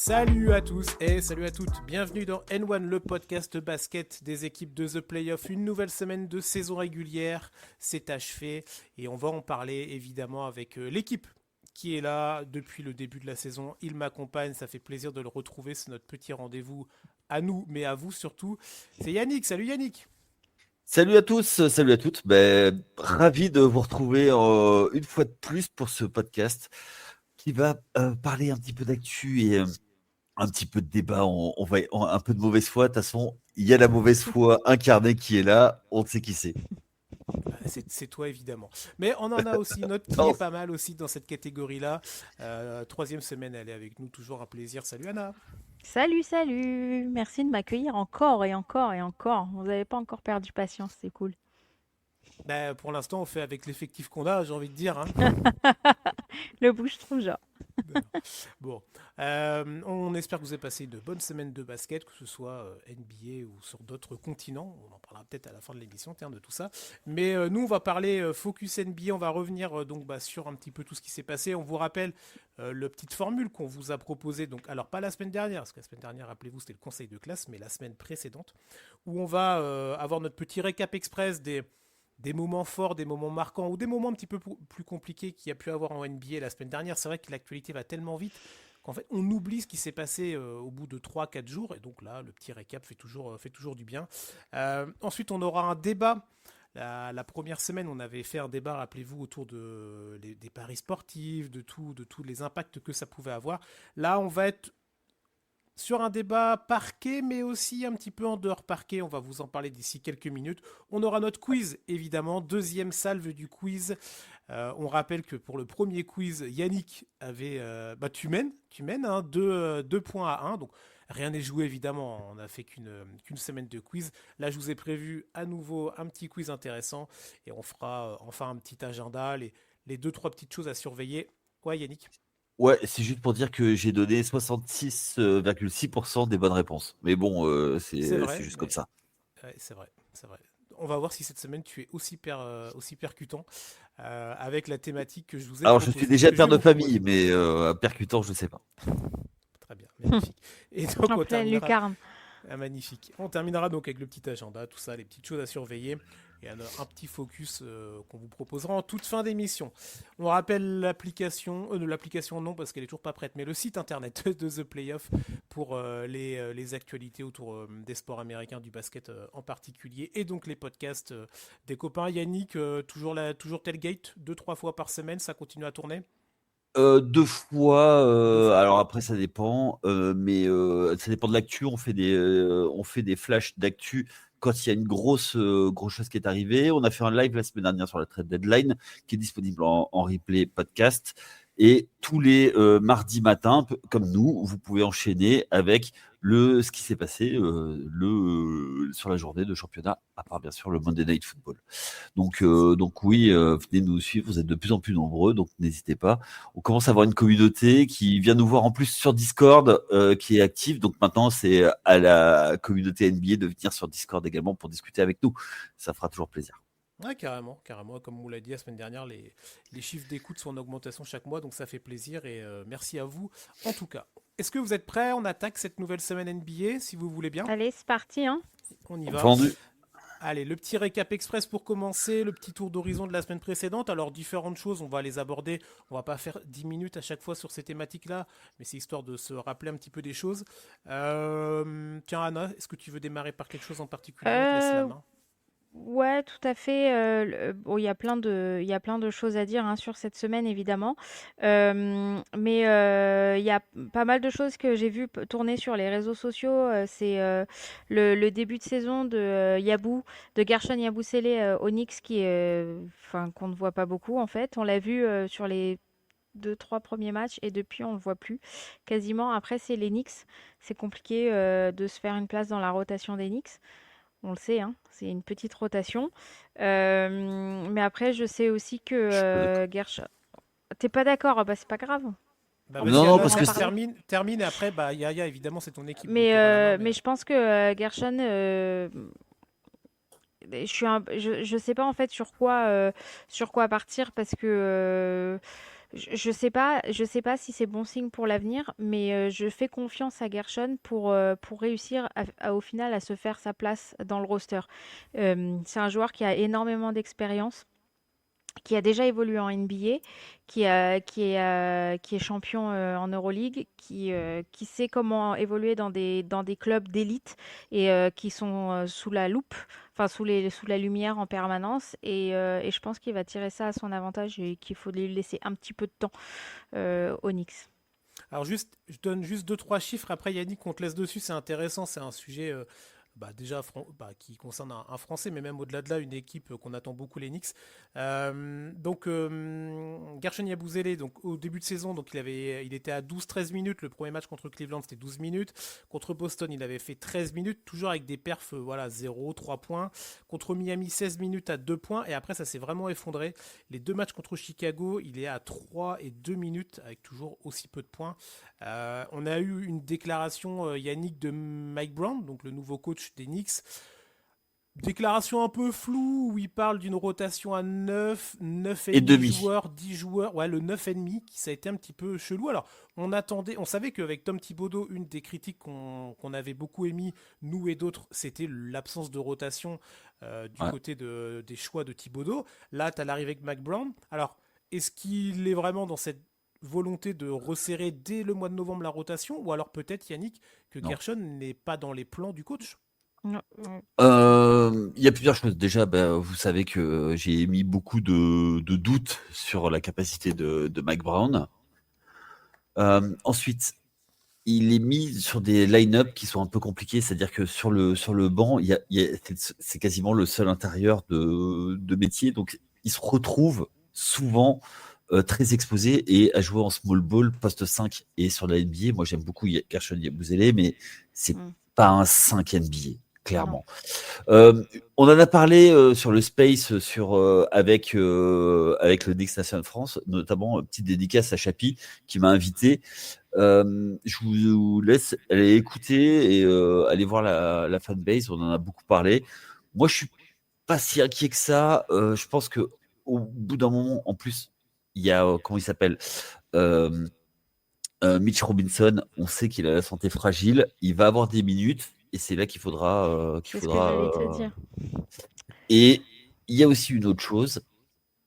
Salut à tous et salut à toutes, bienvenue dans N1, le podcast basket des équipes de The Playoff. Une nouvelle semaine de saison régulière, c'est achevé et on va en parler évidemment avec l'équipe qui est là depuis le début de la saison. Il m'accompagne, ça fait plaisir de le retrouver, c'est notre petit rendez-vous à nous, mais à vous surtout. C'est Yannick, salut Yannick. Salut à tous, salut à toutes. Ravi de vous retrouver une fois de plus pour ce podcast qui va parler un petit peu d'actu et un petit peu de débat. Un peu de mauvaise foi. De toute façon, il y a la mauvaise foi incarnée qui est là. On sait qui c'est. C'est toi évidemment. Mais on en a aussi une autre qui Non, est pas mal aussi dans cette catégorie-là. Troisième semaine, elle est avec nous, toujours un plaisir. Salut Anna. Salut, salut! Merci de m'accueillir encore et encore et encore. Vous n'avez pas encore perdu patience, c'est cool. Ben, pour l'instant, on fait avec l'effectif qu'on a, j'ai envie de dire, hein. Le bouche-trou, genre. Bon, on espère que vous avez passé une bonne semaine de basket, que ce soit NBA ou sur d'autres continents. On en parlera peut-être à la fin de l'émission, tiens, de tout ça. Mais nous, on va parler focus NBA. On va revenir sur un petit peu tout ce qui s'est passé. On vous rappelle la petite formule qu'on vous a proposée. Donc, alors pas la semaine dernière, parce que la semaine dernière, rappelez-vous, c'était le conseil de classe, mais la semaine précédente, où on va avoir notre petit récap express des moments forts, des moments marquants ou des moments un petit peu plus compliqués qu'il y a pu avoir en NBA la semaine dernière. C'est vrai que l'actualité va tellement vite qu'en fait on oublie ce qui s'est passé au bout de 3-4 jours et donc là le petit récap fait toujours du bien. Ensuite on aura un débat. La première semaine, on avait fait un débat, rappelez-vous, autour des paris sportifs, de tous les impacts que ça pouvait avoir. Là, on va être sur un débat parquet, mais aussi un petit peu en dehors parquet. On va vous en parler d'ici quelques minutes. On aura notre quiz, évidemment. Deuxième salve du quiz. On rappelle que pour le premier quiz, Yannick avait... tu mènes hein, 2 points à 1. Donc rien n'est joué, évidemment. On n'a fait qu'une semaine de quiz. Là, je vous ai prévu à nouveau un petit quiz intéressant. Et on fera enfin un petit agenda, les 2-3 petites choses à surveiller. Ouais, Yannick. ouais, c'est juste pour dire que j'ai donné 66,6% des bonnes réponses. Mais bon, C'est c'est vrai, juste comme mais ça. ouais, c'est vrai, c'est vrai. On va voir si cette semaine tu es aussi percutant avec la thématique que je vous ai Alors, je suis proposée, déjà que je père vais de vous proposer. famille, mais percutant, je sais pas. Très bien, magnifique. Et donc En on pleine terminera. lucarne. Magnifique. On terminera donc avec le petit agenda, tout ça, les petites choses à surveiller et un petit focus qu'on vous proposera en toute fin d'émission. On rappelle l'application non parce qu'elle est toujours pas prête, mais le site internet de The Playoff pour les actualités autour des sports américains, du basket en particulier, et donc les podcasts des copains. Yannick, toujours Tailgate, 2-3 fois par semaine, ça continue à tourner. 2 fois, 2 fois. alors après ça dépend, mais ça dépend de l'actu. On fait des flashs d'actu quand il y a une grosse chose qui est arrivée. On a fait un live la semaine dernière sur la trade deadline qui est disponible en replay podcast et tous les, mardis matins, comme nous, vous pouvez enchaîner avec ce qui s'est passé, sur la journée de championnat, à part bien sûr le Monday Night Football. Donc oui, venez nous suivre, vous êtes de plus en plus nombreux, donc n'hésitez pas. On commence à avoir une communauté qui vient nous voir en plus sur Discord, qui est active. Donc maintenant, c'est à la communauté NBA de venir sur Discord également pour discuter avec nous. Ça fera toujours plaisir. Ouais, carrément, carrément. Comme on vous l'a dit la semaine dernière, les chiffres d'écoute sont en augmentation chaque mois, donc ça fait plaisir et merci à vous en tout cas. Est-ce que vous êtes prêts? On attaque cette nouvelle semaine NBA, si vous voulez bien. Allez, c'est parti, hein? On y va. Vendu. Allez, le petit récap express pour commencer, le petit tour d'horizon de la semaine précédente. Alors, différentes choses, on va les aborder. On va pas faire 10 minutes à chaque fois sur ces thématiques-là, mais c'est histoire de se rappeler un petit peu des choses. Tiens, Anna, est-ce que tu veux démarrer par quelque chose en particulier? On te laisse la Euh, main. ouais, tout à fait. Bon, il y a plein de choses à dire hein, sur cette semaine, évidemment. Il y a pas mal de choses que j'ai vues tourner sur les réseaux sociaux. C'est le début de saison de Yabou, de Gershon Yabusele au Knicks, enfin, qu'on ne voit pas beaucoup, en fait. On l'a vu sur les deux, trois premiers matchs et depuis, on ne le voit plus quasiment. Après, c'est les Knicks. C'est compliqué de se faire une place dans la rotation des Knicks. On le sait, hein, c'est une petite rotation. Mais après, je sais aussi que Je suis pas d'accord. Gershon... T'es pas d'accord? Ah bah, c'est pas grave. Bah Non, vas-y, non, On Anna, parce en que parle. termine et après, bah Yaya, évidemment, c'est ton équipe, donc tu auras la main. Mais je pense que Gershon, je sais pas en fait sur quoi partir parce que Je je sais pas si c'est bon signe pour l'avenir, mais je fais confiance à Gershon pour réussir au final à se faire sa place dans le roster. C'est un joueur qui a énormément d'expérience, qui a déjà évolué en NBA, qui est champion en Euroleague, qui sait comment évoluer dans des clubs d'élite et qui sont sous la loupe, enfin sous la lumière en permanence. Et je pense qu'il va tirer ça à son avantage et qu'il faut lui laisser un petit peu de temps au Knicks. Alors juste, je donne juste deux trois chiffres. Après Yannick, on te laisse dessus. C'est intéressant. C'est un sujet déjà qui concerne un Français, mais même au-delà de là, une équipe qu'on attend beaucoup, les Knicks. Gershon Yabusele, donc au début de saison, donc il était à 12-13 minutes. Le premier match contre Cleveland, c'était 12 minutes. Contre Boston, il avait fait 13 minutes, toujours avec des perfs, 0, 3 points. Contre Miami, 16 minutes à 2 points. Et après, ça s'est vraiment effondré. Les deux matchs contre Chicago, il est à 3 et 2 minutes, avec toujours aussi peu de points. On a eu une déclaration, Yannick, de Mike Brown, donc le nouveau coach des Knicks. Déclaration un peu floue où il parle d'une rotation à 9 et Et demi demi. joueurs, 10 joueurs, ouais, le 9 et demi, qui ça a été un petit peu chelou. Alors, on savait qu'avec Tom Thibodeau, une des critiques qu'on avait beaucoup émis, nous et d'autres, c'était l'absence de rotation du Ouais. côté des choix de Thibodeau. Là, tu as l'arrivée avec Mac Brown. Alors, est-ce qu'il est vraiment dans cette volonté de resserrer dès le mois de novembre la rotation, ou alors peut-être, Yannick, que Non. Gershon n'est pas dans les plans du coach? Non, non. Il y a plusieurs choses. Déjà, vous savez que j'ai émis beaucoup de doutes sur la capacité de Mike Brown. Ensuite, il est mis sur des line-up qui sont un peu compliqués, c'est-à-dire que sur le banc, c'est quasiment le seul intérieur de métier, donc il se retrouve souvent très exposé et à jouer en small ball, poste 5 et sur la NBA. Moi, j'aime beaucoup Gershon Yabusele, mais c'est Mm. pas un 5 NBA, Non. clairement. On en a parlé sur le Space avec le Knicks Nation France, notamment petite dédicace à Chapi qui m'a invité. Je vous laisse aller écouter et aller voir la fanbase. On en a beaucoup parlé. Moi, je suis pas si inquiet que ça. Je pense que au bout d'un moment, en plus, il y a comment il s'appelle, euh, Mitch Robinson. On sait qu'il a la santé fragile. Il va avoir des minutes et c'est là qu'il faudra, C'est ce que j'allais te dire. Et il y a aussi une autre chose,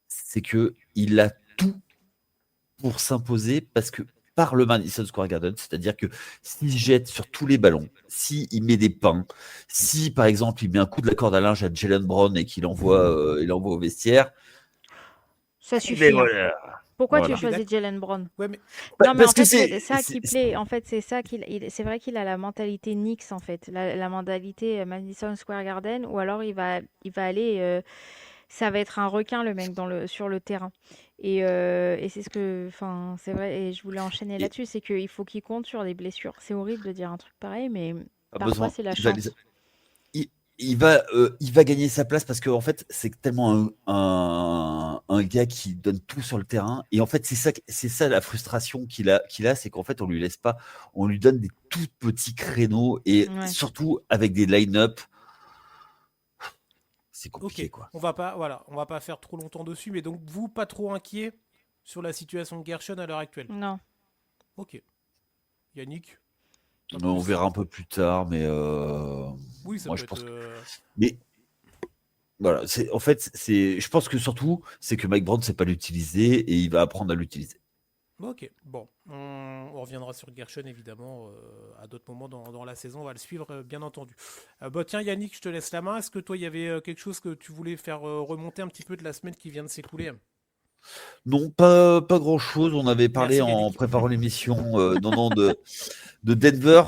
c'est que il a tout pour s'imposer parce que par le Madison Square Garden, c'est-à-dire que s'il jette sur tous les ballons, s'il met des pains, si par exemple il met un coup de la corde à linge à Jalen Brown et il envoie au vestiaire, Ça eh ben suffit, hein. voilà. Pourquoi tu Voilà. Mais choisis Jalen Brown? ouais, mais Non, mais en Parce que fait, c'est ça qui c'est- plaît. En fait, c'est ça c'est vrai qu'il a la mentalité Knicks, en fait. La mentalité Madison Square Garden, ou alors il va aller. Ça va être un requin, le mec, sur le terrain. Et c'est ce que. Enfin, c'est vrai. Et je voulais enchaîner et là-dessus. C'est qu'il faut qu'il compte sur les blessures. C'est horrible de dire un truc pareil, mais pas parfois, besoin. c'est la chance. Il, il va gagner sa place parce qu'en fait, c'est tellement un gars qui donne tout sur le terrain. Et en fait, c'est ça la frustration qu'il a, c'est qu'en fait, on lui laisse pas, on lui donne des tout petits créneaux et Ouais. surtout avec des line-up, c'est ok, compliqué, quoi. on va pas faire trop longtemps dessus, mais donc vous, pas trop inquiet sur la situation de Gershon à l'heure actuelle. Non. Ok. Yannick, pas On plus. verra un peu plus tard, mais Oui, ça moi, peut je être. pense que. Mais voilà, en fait, je pense que surtout, c'est que Mike Brown ne sait pas l'utiliser et il va apprendre à l'utiliser. Ok, bon, on reviendra sur Gershon évidemment à d'autres moments dans la saison, on va le suivre bien entendu. Tiens Yannick, je te laisse la main. Est-ce que toi il y avait quelque chose que tu voulais faire remonter un petit peu de la semaine qui vient de s'écouler? Non, pas grand-chose. On avait parlé Merci en Yannick. préparant l'émission non, de Denver,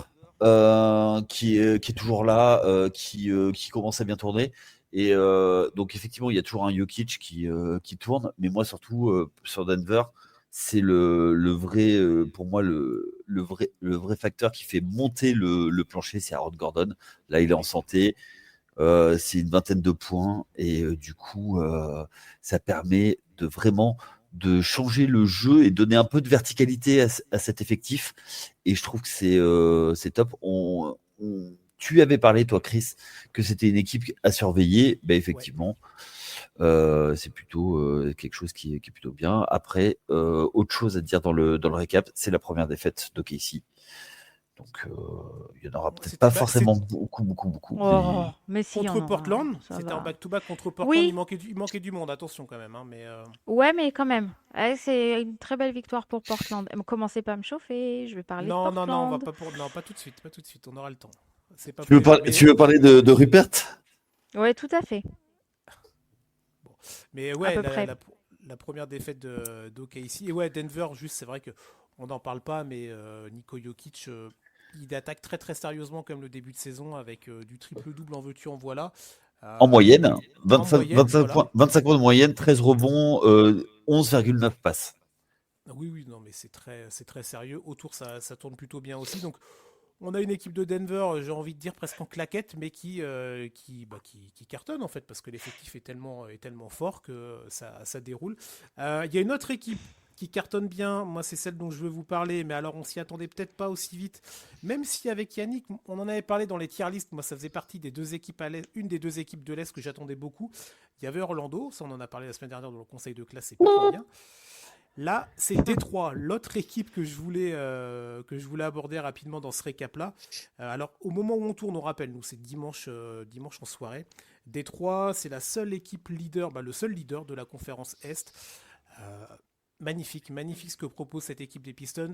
qui est toujours là, qui commence à bien tourner. Et donc, effectivement, il y a toujours un Jokic qui tourne. Mais moi, surtout, sur Denver, c'est le vrai, pour moi, le vrai facteur qui fait monter le plancher, c'est Aaron Gordon. Là, il est en Oui. santé. C'est une vingtaine de points et du coup, ça permet de vraiment de changer le jeu et donner un peu de verticalité à cet effectif. Et je trouve que c'est top. Tu avais parlé, toi, Chris, que c'était une équipe à surveiller. Ben, Ouais. effectivement. C'est plutôt quelque chose qui est plutôt bien. Après, autre chose à dire dans le récap, c'est la première défaite d'OKC. Donc, il n'y en aura peut-être pas forcément beaucoup. Oh, mais si, contre Portland, ça c'était va. en back-to-back contre Portland. Oui. Il manquait du monde, attention quand même. Hein, mais Ouais, mais quand même. C'est une très belle victoire pour Portland. Commencez pas à me chauffer, je vais parler de non, Portland. on va pas non, pas tout de suite, on aura le temps. C'est pas Tu veux, prévu, tu veux parler de Rupert? Ouais, tout à fait. bon. Mais ouais, peu près. la première défaite d'OKC. Et ouais, Denver, juste, c'est vrai que on n'en parle pas, mais Niko Jokic, il attaque très très sérieusement comme le début de saison avec du triple-double en veux-tu, en voilà. En moyenne, 25 voilà. points de moyenne, 13 rebonds, 11,9 passes. Oui, non, mais c'est très sérieux. Autour, ça tourne plutôt bien aussi. Donc, on a une équipe de Denver, j'ai envie de dire presque en claquette, mais qui cartonne en fait, parce que l'effectif est tellement fort que ça déroule. Il y a une autre équipe qui cartonne bien, moi c'est celle dont je veux vous parler, mais alors on s'y attendait peut-être pas aussi vite, même si avec Yannick, on en avait parlé dans les tier list, moi ça faisait partie des deux équipes à l'est, une des deux équipes de l'Est que j'attendais beaucoup. Il y avait Orlando, ça on en a parlé la semaine dernière dans le conseil de classe, c'est plutôt bien. Là, c'est Détroit, l'autre équipe que je voulais aborder rapidement dans ce récap-là. Alors, au moment où on tourne, on rappelle, nous, c'est dimanche en soirée. Détroit, c'est la seule équipe leader, le seul leader de la conférence Est. Magnifique ce que propose cette équipe des Pistons.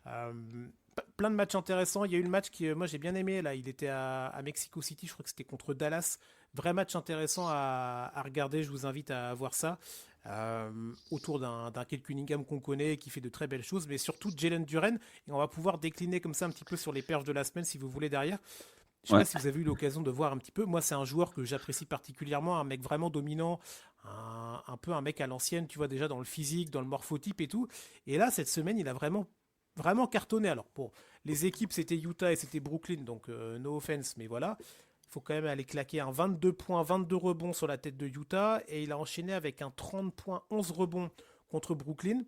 Plein de matchs intéressants. Il y a eu le match que moi j'ai bien aimé. Là, il était à Mexico City. Je crois que c'était contre Dallas. Vrai match intéressant à regarder. Je vous invite à voir ça. Autour d'un Cade Cunningham qu'on connaît et qui fait de très belles choses, mais surtout Jalen Duren. Et on va pouvoir décliner comme ça un petit peu sur les perches de la semaine si vous voulez derrière. Je sais pas si vous avez eu l'occasion de voir un petit peu. Moi, c'est un joueur que j'apprécie particulièrement, un mec vraiment dominant, un peu un mec à l'ancienne, tu vois, déjà dans le physique, dans le morphotype et tout. Et là, cette semaine, il a vraiment cartonné. Alors, pour les équipes, c'était Utah et c'était Brooklyn, donc no offense, mais voilà. Il faut quand même aller claquer un 22 points, 22 rebonds sur la tête de Utah, et il a enchaîné avec un 30 points, 11 rebonds contre Brooklyn.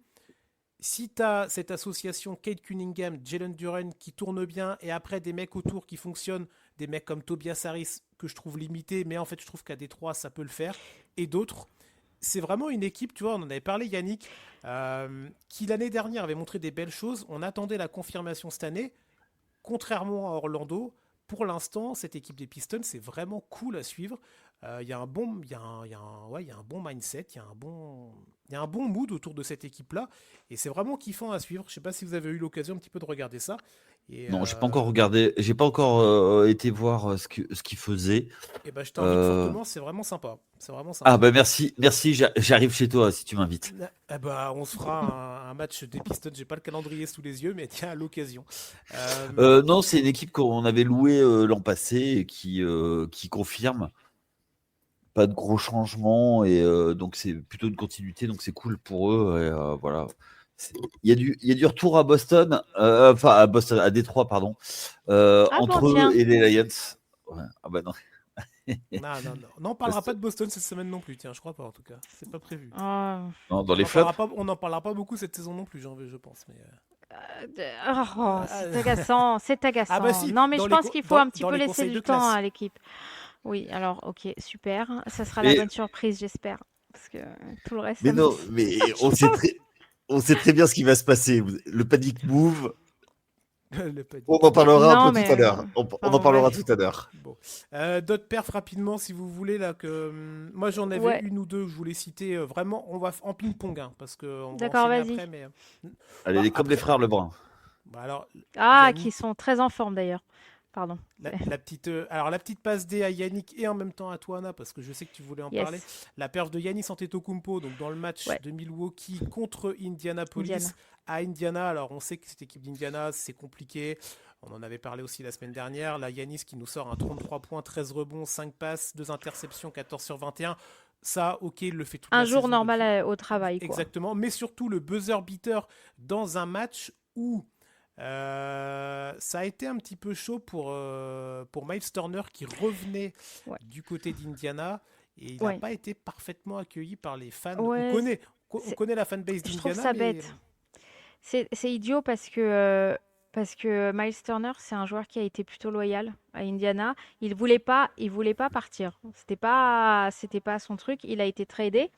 Si tu as cette association Cade Cunningham, Jalen Duren qui tourne bien, et après des mecs autour qui fonctionnent, des mecs comme Tobias Harris que je trouve limité, mais en fait je trouve qu'à Détroit ça peut le faire, et d'autres, c'est vraiment une équipe, tu vois, on en avait parlé Yannick, qui l'année dernière avait montré des belles choses. On attendait la confirmation cette année, contrairement à Orlando. Pour l'instant, cette équipe des Pistons, c'est vraiment cool à suivre. Il y a un bon mindset, il y a un bon mood autour de cette équipe-là, et c'est vraiment kiffant à suivre. Je ne sais pas si vous avez eu l'occasion un petit peu de regarder ça. Et non, j'ai pas encore regardé, j'ai pas encore été voir ce qu'il faisait. Et je t'invite fortement, c'est vraiment sympa. Ah merci, j'arrive chez toi si tu m'invites. On se fera un match des Pistons. J'ai pas le calendrier sous les yeux, mais tiens, à l'occasion. Non, c'est une équipe qu'on avait louée l'an passé et qui confirme. Pas de gros changements et donc c'est plutôt une continuité, donc c'est cool pour eux. Et, voilà. Il y a du retour à Boston, à Détroit, pardon, entre eux et les Lions. Ouais. Ah bah non. Non, on parlera pas de Boston cette semaine non plus. Tiens, je crois pas en tout cas. C'est pas prévu. Non, dans les flops. On n'en parlera pas beaucoup cette saison non plus, je pense. Mais c'est agaçant, c'est agaçant. Ah bah si, non, mais je pense qu'il faut un petit peu laisser du temps à l'équipe. Oui, alors ok, super. Ça sera la bonne surprise, j'espère. Parce que tout le reste. Mais non, mais on sait très bien ce qui va se passer. Le panic move. On en parlera un peu tout à l'heure. On en parlera tout à l'heure. Bon. D'autres perfs rapidement, si vous voulez. Là, moi, j'en avais une ou deux que je voulais citer. Vraiment, on va en ping-pong. Parce qu'on va enchaîner après. Mais... Allez, comme les frères Lebrun. Yannick... qui sont très en forme d'ailleurs. Pardon. La petite passe D à Yannick et en même temps à toi, Anna, parce que je sais que tu voulais en parler. La perf de Giannis Antetokounmpo, donc dans le match de Milwaukee contre Indianapolis à Indiana. Alors, on sait que cette équipe d'Indiana, c'est compliqué. On en avait parlé aussi la semaine dernière. Là, Giannis qui nous sort un 33 points, 13 rebonds, 5 passes, 2 interceptions, 14 sur 21. Ça, ok, il le fait toute la saison. Un jour normal au travail. Exactement. Mais surtout, le buzzer beater dans un match où ça a été un petit peu chaud pour Miles Turner qui revenait du côté d'Indiana et il n'a pas été parfaitement accueilli par les fans. On connaît la fanbase d'Indiana. Je trouve ça bête. C'est idiot parce que Parce que Miles Turner, c'est un joueur qui a été plutôt loyal à Indiana. Il voulait pas partir. C'était pas son truc. Il a été tradé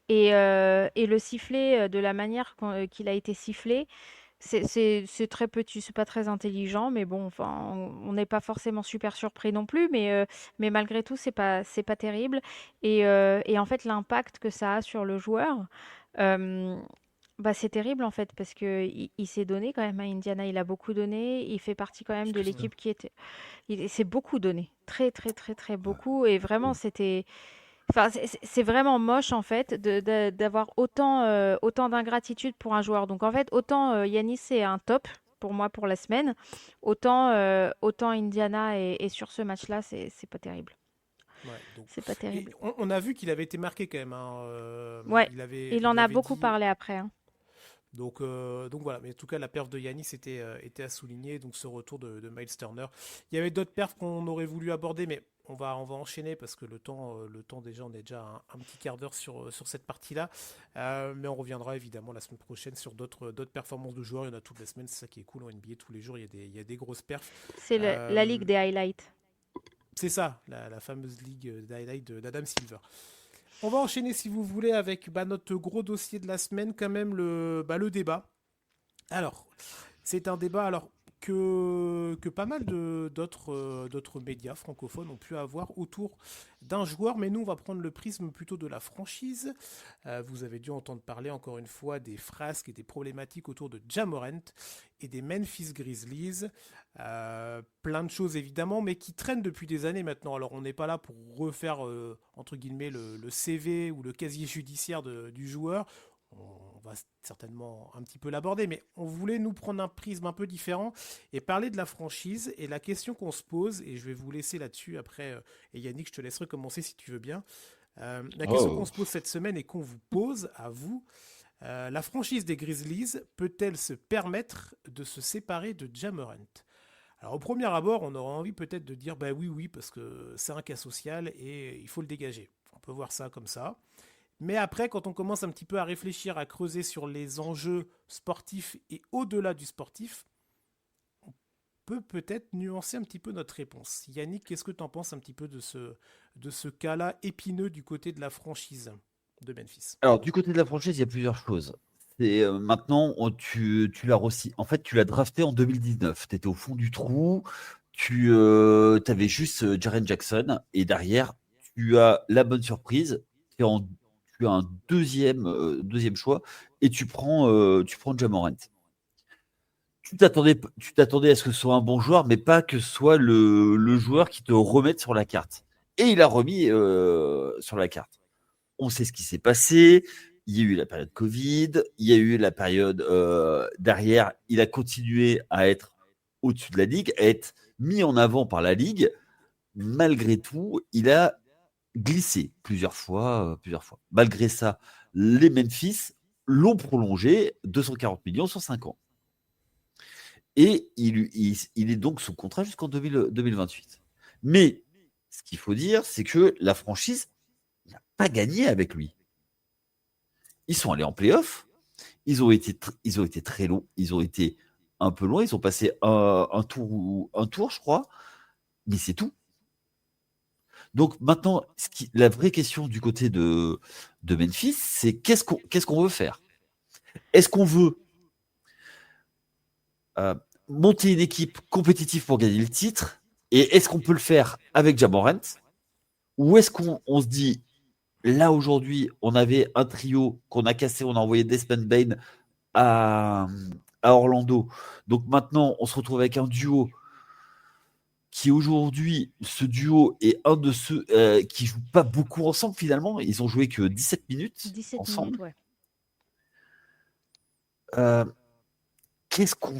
et le sifflet de la manière qu'il a été sifflé, c'est très petit, c'est pas très intelligent, mais bon, enfin, on n'est pas forcément super surpris non plus, mais malgré tout, c'est pas terrible. Et en fait, l'impact que ça a sur le joueur, euh, bah, c'est terrible en fait, parce que il s'est donné quand même à Indiana, il a beaucoup donné, il fait partie quand même de Excuse-moi. l'équipe qui était. Il s'est beaucoup donné, très très très très beaucoup, et vraiment c'était. Enfin, c'est vraiment moche en fait d'avoir autant d'ingratitude pour un joueur. Donc en fait, autant Yanis c'est un top pour moi pour la semaine, autant Indiana et sur ce match-là, c'est pas terrible. Ouais, donc. C'est pas Et terrible. on a vu qu'il avait été marqué quand même, hein, Ouais, il en il a avait beaucoup dit. parlé après, hein. Donc voilà, mais en tout cas la perf de Yanis était à souligner, donc ce retour de Miles Turner. Il y avait d'autres perfs qu'on aurait voulu aborder, mais on va enchaîner parce que le temps déjà, on est déjà un petit quart d'heure sur cette partie-là. Mais on reviendra évidemment la semaine prochaine sur d'autres performances de joueurs. Il y en a toutes les semaines, c'est ça qui est cool en NBA, tous les jours il y a des grosses perfs. C'est la ligue Euh, des highlights. c'est ça, la fameuse ligue d'highlight d'Adam Silver. On va enchaîner si vous voulez avec notre gros dossier de la semaine, quand même le débat. Alors, c'est un débat que pas mal d'autres médias francophones ont pu avoir autour d'un joueur, mais nous on va prendre le prisme plutôt de la franchise. Vous avez dû entendre parler encore une fois des frasques et des problématiques autour de Ja Morant et des Memphis Grizzlies. Plein de choses évidemment, mais qui traînent depuis des années maintenant. Alors on n'est pas là pour refaire entre guillemets le CV ou le casier judiciaire du joueur. On va certainement un petit peu l'aborder, mais on voulait nous prendre un prisme un peu différent et parler de la franchise. Et la question qu'on se pose, et je vais vous laisser là-dessus après, et Yannick, je te laisserai commencer si tu veux bien. La question qu'on Oh. se pose cette semaine et qu'on vous pose à vous, la franchise des Grizzlies peut-elle se permettre de se séparer de Ja Morant? Alors au premier abord, on aurait envie peut-être de dire bah oui, oui, parce que c'est un cas social et il faut le dégager. On peut voir ça comme ça. Mais après, quand on commence un petit peu à réfléchir, à creuser sur les enjeux sportifs et au-delà du sportif, on peut peut-être nuancer un petit peu notre réponse. Yannick, qu'est-ce que tu en penses un petit peu de ce cas-là épineux du côté de la franchise de Memphis? Alors, du côté de la franchise, il y a plusieurs choses. C'est maintenant, tu l'as aussi. En fait, tu l'as drafté en 2019. Tu étais au fond du trou. Tu avais juste Jaren Jackson. Et derrière, tu as la bonne surprise. Tu as un deuxième choix. Et tu prends Ja Morant. Tu t'attendais à ce que ce soit un bon joueur, mais pas que ce soit le joueur qui te remette sur la carte. Et il a remis sur la carte. On sait ce qui s'est passé. Il y a eu la période Covid, il y a eu la période derrière. Il a continué à être au-dessus de la ligue, à être mis en avant par la ligue. Malgré tout, il a glissé plusieurs fois, plusieurs fois. Malgré ça, les Memphis l'ont prolongé 240 millions sur 5 ans. Et il est donc sous contrat jusqu'en 2028. Mais ce qu'il faut dire, c'est que la franchise n'a pas gagné avec lui. Ils sont allés en playoff. Ils ont été très longs. Ils ont été un peu loin. Ils ont passé un tour, je crois. Mais c'est tout. Donc maintenant, la vraie question du côté de Memphis, c'est qu'est-ce qu'on veut faire? Est-ce qu'on veut euh, monter une équipe compétitive pour gagner le titre? Et est-ce qu'on peut le faire avec Ja Morant? Ou est-ce qu'on se dit, là aujourd'hui, on avait un trio qu'on a cassé, on a envoyé Desmond Bain à, à Orlando. Donc maintenant, on se retrouve avec un duo qui aujourd'hui, ce duo est un de ceux qui jouent pas beaucoup ensemble finalement. Ils ont joué que 17 minutes 17 minutes, ensemble. ouais. Euh, qu'est-ce qu'on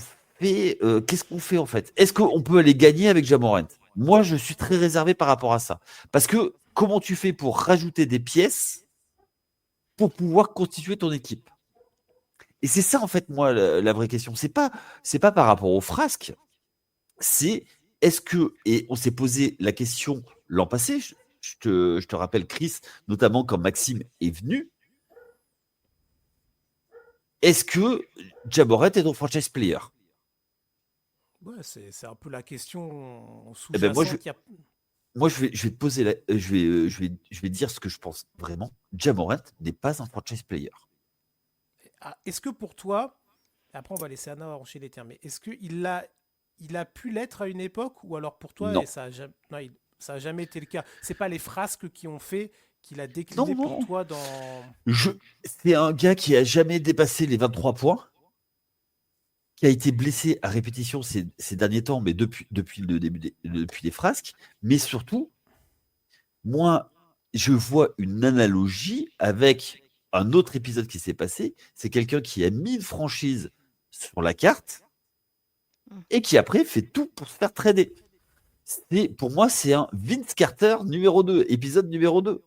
fait en fait? Est-ce qu'on peut aller gagner avec Ja Morant? Moi, je suis très réservé par rapport à ça. Parce que comment tu fais pour rajouter des pièces pour pouvoir constituer ton équipe? Et c'est ça en fait, moi, la vraie question. C'est pas par rapport aux frasques. C'est est-ce que, et on s'est posé la question l'an passé, je te rappelle Chris, notamment quand Maxime est venu, est-ce que Ja Morant est ton franchise player? Ouais, c'est un peu la question Eh ben moi, sous-jacente. je vais te poser je vais dire ce que je pense vraiment. Ja Morant n'est pas un franchise player. Ah, est-ce que pour toi, après on va laisser Anna enchaîner les termes, mais est-ce qu'il a pu l'être à une époque ou alors pour toi, et Non. ça a jamais, non, ça a jamais été le cas? C'est pas les frasques qui ont fait qu'il a Non, décliné pour non. toi dans. Je... C'est un gars qui a jamais dépassé les 23 points, qui a été blessé à répétition ces derniers temps, mais depuis le début depuis les frasques. Mais surtout, moi, je vois une analogie avec un autre épisode qui s'est passé. C'est quelqu'un qui a mis une franchise sur la carte Mm. et qui après fait tout pour se faire trader. Pour moi, c'est un Vince Carter numéro 2, épisode numéro 2.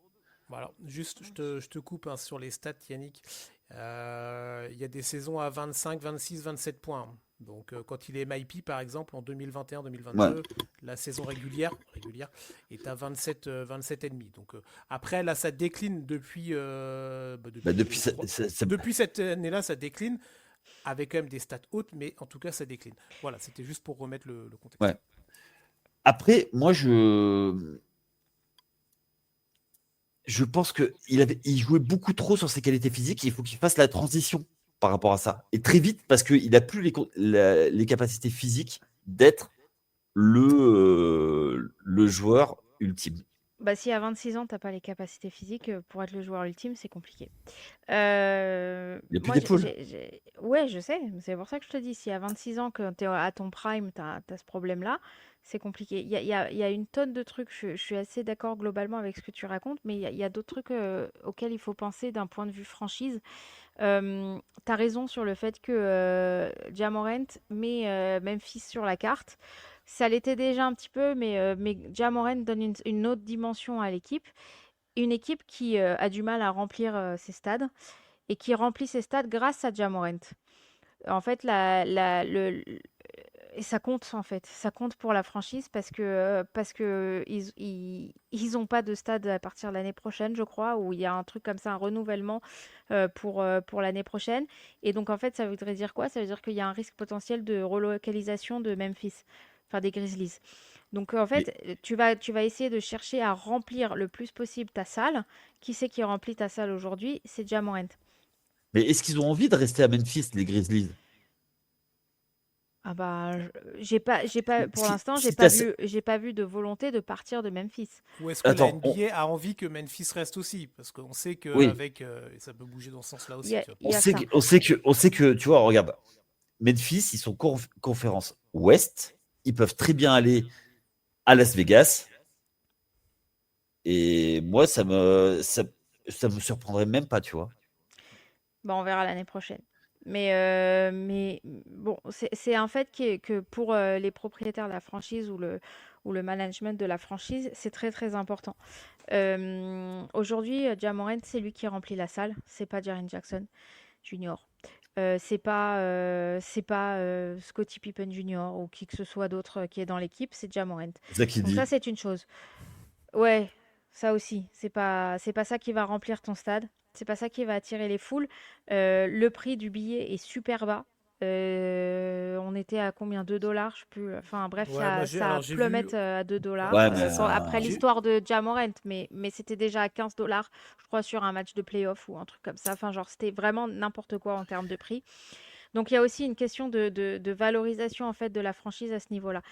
Voilà, juste, je te coupe hein, sur les stats, Yannick. Il y a des saisons à 25, 26, 27 points. Donc, quand il est MIP, par exemple, en 2021-2022, Ouais. la saison régulière est à 27, 27 et demi. Donc, après, là, ça décline Bah, depuis depuis cette année-là, ça décline avec quand même des stats hautes, mais en tout cas, ça décline. Voilà, c'était juste pour remettre le contexte. ouais. Après, moi, je pense il jouait beaucoup trop sur ses qualités physiques. Il faut qu'il fasse la transition par rapport à ça. Et très vite, parce qu'il n'a plus les capacités physiques d'être le joueur ultime. Bah, si à 26 ans, t'as pas les capacités physiques pour être le joueur ultime, c'est compliqué. Il n'y a plus Moi, d'épaule. ouais, je sais, c'est pour ça que je te dis, si à 26 ans, que tu es à ton prime, tu as ce problème-là, c'est compliqué. Il y a une tonne de trucs, je suis assez d'accord globalement avec ce que tu racontes, mais il y a d'autres trucs auxquels il faut penser d'un point de vue franchise. Tu as raison sur le fait que Ja Morant met Memphis sur la carte. Ça l'était déjà un petit peu, mais Ja Morant donne une autre dimension à l'équipe. Une équipe qui a du mal à remplir ses stades et qui remplit ses stades grâce à Ja Morant. En fait, et ça compte en fait, ça compte pour la franchise parce que ils ont pas de stade à partir de l'année prochaine, je crois, où il y a un truc comme ça, un renouvellement pour l'année prochaine. Et donc en fait, ça voudrait dire quoi? Ça veut dire qu'il y a un risque potentiel de relocalisation de Memphis, enfin des Grizzlies. Donc en Mais, fait, tu vas essayer de chercher à remplir le plus possible ta salle. Qui c'est qui remplit ta salle aujourd'hui? C'est Ja Morant. mais est-ce qu'ils ont envie de rester à Memphis, les Grizzlies? Ah bah, j'ai pas, pour Si, l'instant, j'ai si pas t'as- vu, j'ai pas vu de volonté de partir de Memphis. Ou est-ce que la Attends, NBA a envie que Memphis reste aussi? Parce qu'on sait oui, qu'avec. Ça peut bouger dans ce sens-là Il y aussi, a, tu vois. il y a ça. on sait que, tu vois, regarde, Memphis, ils sont conférence Ouest, ils peuvent très bien aller à Las Vegas, et moi, ça me surprendrait même pas, tu vois. Bah, on verra l'année prochaine. Mais bon, c'est un fait que pour les propriétaires de la franchise ou le management de la franchise, c'est très très important. Aujourd'hui, Ja Morant, c'est lui qui remplit la salle, c'est pas Jaren Jackson Jr. C'est pas Scottie Pippen Jr. ou qui que ce soit d'autre qui est dans l'équipe, c'est Ja Morant. C'est ça qu'il Donc ça, dit. c'est une chose. Ouais, ça aussi. C'est pas ça qui va remplir ton stade. C'est pas ça qui va attirer les foules. Le prix du billet est super bas. On était à combien? 2 $? Je sais plus. Enfin bref, Ouais, moi, ça, j'ai, ça a alors j'ai vu. plummet à 2 dollars. Ouais, Ouais, mais c'est ça. Après J'ai, l'histoire de Ja Morant, mais c'était déjà à 15 dollars, je crois, sur un match de playoff ou un truc comme ça. Enfin, genre, c'était vraiment n'importe quoi en termes de prix. Donc, il y a aussi une question de valorisation en fait de la franchise à ce niveau-là.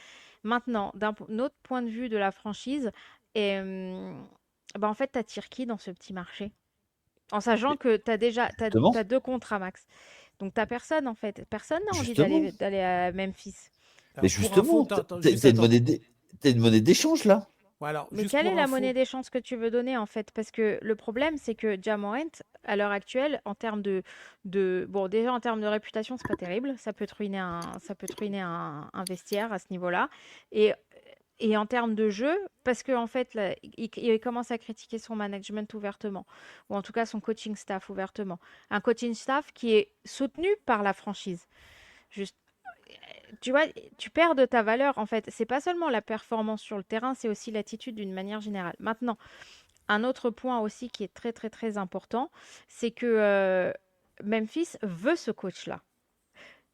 Maintenant, d'un autre point de vue de la franchise, bah, en fait, t'attires qui dans ce petit marché? En sachant que justement, t'as 2 contrats max. Donc t'as personne en fait. Personne n'a envie justement, d'aller à Memphis. mais alors, pour info, justement, attends, attends, juste une attends. t'as une monnaie d'échange là. Ouais, alors, Mais juste quelle est pour la monnaie info. d'échange que tu veux donner en fait? Parce que le problème, c'est que Ja Morant, à l'heure actuelle, en termes bon, déjà en termes de réputation, c'est pas terrible. Ça peut te ruiner un vestiaire à ce niveau-là. Et, et en termes de jeu, parce qu'en fait, là, il commence à critiquer son management ouvertement, ou en tout cas son coaching staff ouvertement. Un coaching staff qui est soutenu par la franchise. Juste, tu vois, tu perds de ta valeur en fait. C'est pas seulement la performance sur le terrain, c'est aussi l'attitude d'une manière générale. Maintenant, un autre point aussi qui est très très très important, c'est que Memphis veut ce coach-là.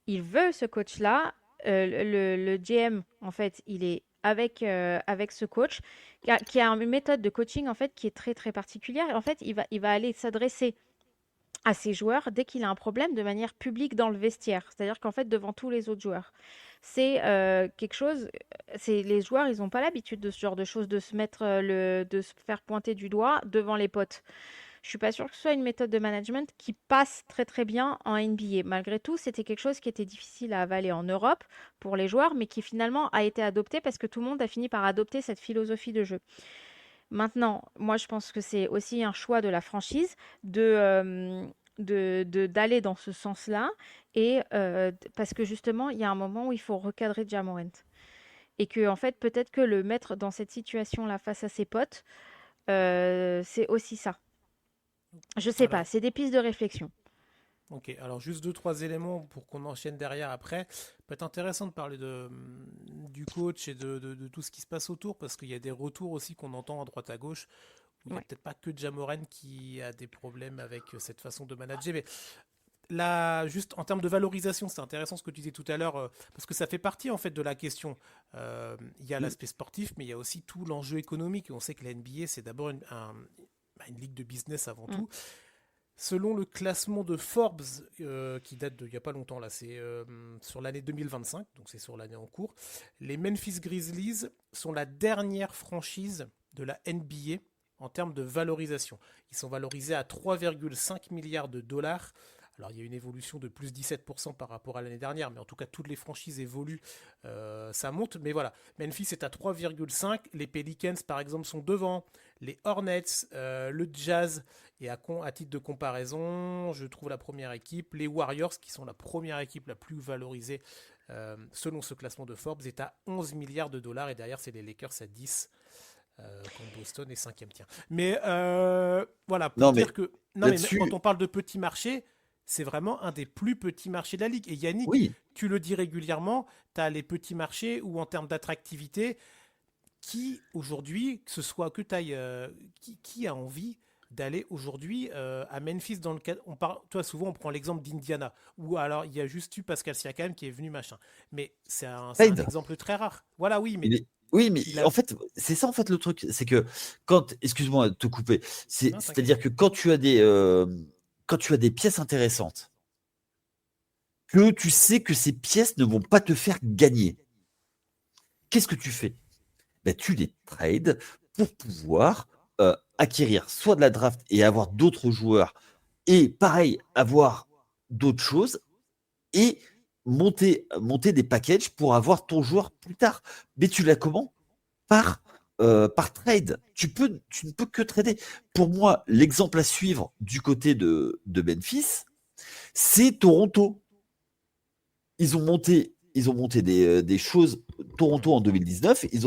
Il veut ce coach-là. le GM, en fait, il est avec ce coach qui a une méthode de coaching, en fait, qui est très, très particulière. Et en fait, il va aller s'adresser à ses joueurs dès qu'il a un problème de manière publique dans le vestiaire. C'est-à-dire qu'en fait, devant tous les autres joueurs. C'est quelque chose, les joueurs, ils n'ont pas l'habitude de ce genre de choses, de se mettre, de se faire pointer du doigt devant les potes. Je suis pas sûre que ce soit une méthode de management qui passe très très bien en NBA. Malgré tout, c'était quelque chose qui était difficile à avaler en Europe pour les joueurs, mais qui finalement a été adopté parce que tout le monde a fini par adopter cette philosophie de jeu. Maintenant, moi, je pense que c'est aussi un choix de la franchise d'aller dans ce sens-là, et parce que justement, il y a un moment où il faut recadrer Ja Morant. Et que, en fait, peut-être que le mettre dans cette situation-là face à ses potes, c'est aussi ça. Je sais pas, Alors, c'est des pistes de réflexion. ok, alors juste deux, trois éléments pour qu'on enchaîne derrière après. Peut être intéressant de parler du coach et de tout ce qui se passe autour, parce qu'il y a des retours aussi qu'on entend à droite à gauche, où il n'y a Ouais. peut-être pas que Ja Morant qui a des problèmes avec cette façon de manager, mais là, juste en termes de valorisation, c'est intéressant ce que tu disais tout à l'heure, parce que ça fait partie en fait de la question. Il y a Mm. l'aspect sportif, mais il y a aussi tout l'enjeu économique. Et on sait que la NBA, c'est d'abord une ligue de business avant Mm. tout. Selon le classement de Forbes, qui date d'il n'y a pas longtemps, là, c'est sur l'année 2025, donc c'est sur l'année en cours, les Memphis Grizzlies sont la dernière franchise de la NBA en termes de valorisation. Ils sont valorisés à 3,5 milliards de dollars. Alors il y a une évolution de plus 17% par rapport à l'année dernière, mais en tout cas toutes les franchises évoluent, ça monte. Mais voilà, Memphis est à 3,5, les Pelicans par exemple sont devant, les Hornets, le Jazz, et à titre de comparaison, je trouve la première équipe, les Warriors, qui sont la première équipe la plus valorisée selon ce classement de Forbes, est à 11 milliards de dollars, et derrière c'est les Lakers à 10, quand Boston est cinquième. Tiens. Mais voilà, pour Non, dire mais que... Non mais quand là-dessus, on parle de petits marchés, c'est vraiment un des plus petits marchés de la ligue. Et Yannick, oui. tu le dis régulièrement, tu as les petits marchés où en termes d'attractivité, qui aujourd'hui, que ce soit que taille, qui a envie d'aller aujourd'hui à Memphis dans le cadre, toi souvent on prend l'exemple d'Indiana, ou alors il y a juste eu Pascal Siakam qui est venu machin, mais c'est un Trade. exemple très rare. Voilà, oui, mais Oui, mais il a... en fait, c'est ça en fait le truc, c'est que quand, excuse-moi de te couper, Non, t'inquiète. c'est-à-dire que quand tu as des pièces intéressantes, que tu sais que ces pièces ne vont pas te faire gagner, qu'est-ce que tu fais? Ben, tu les trades pour pouvoir acquérir soit de la draft et avoir d'autres joueurs, et pareil, avoir d'autres choses, et monter des packages pour avoir ton joueur plus tard. Mais tu l'as comment? Par trade. Tu ne peux que trader. Pour moi, l'exemple à suivre du côté de Memphis, c'est Toronto. Ils ont monté des choses. Toronto en 2019, ils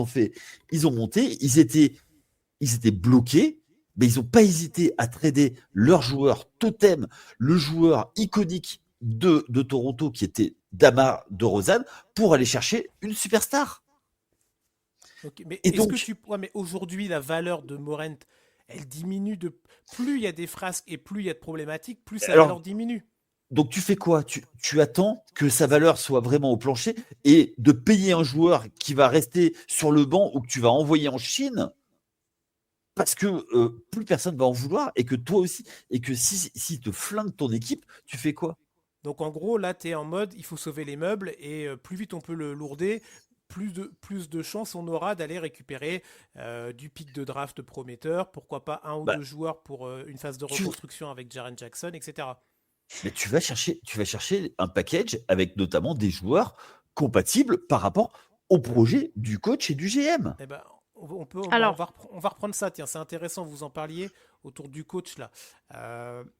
ont monté, ils étaient bloqués, mais ils n'ont pas hésité à trader leur joueur totem, le joueur iconique de Toronto qui était Damar DeRozan, pour aller chercher une superstar. Ok, mais Et est-ce que donc, tu... Ouais, mais aujourd'hui, la valeur de Morent, elle diminue de... Plus il y a des frasques et plus il y a de problématiques, plus sa valeur alors, diminue. Donc tu fais quoi? Tu attends que sa valeur soit vraiment au plancher et de payer un joueur qui va rester sur le banc ou que tu vas envoyer en Chine parce que plus personne va en vouloir et que toi aussi, et que si te flingue ton équipe, tu fais quoi? Donc en gros, là, tu es en mode, il faut sauver les meubles et plus vite on peut le lourder, plus de chances on aura d'aller récupérer du pic de draft prometteur, pourquoi pas un ou Bah, deux joueurs pour une phase de tu, reconstruction avec Jaren Jackson, etc. mais tu vas chercher un package avec notamment des joueurs compatibles par rapport au projet du coach et du GM. Eh ben, Alors, on va reprendre ça, tiens, c'est intéressant, vous en parliez autour du coach là.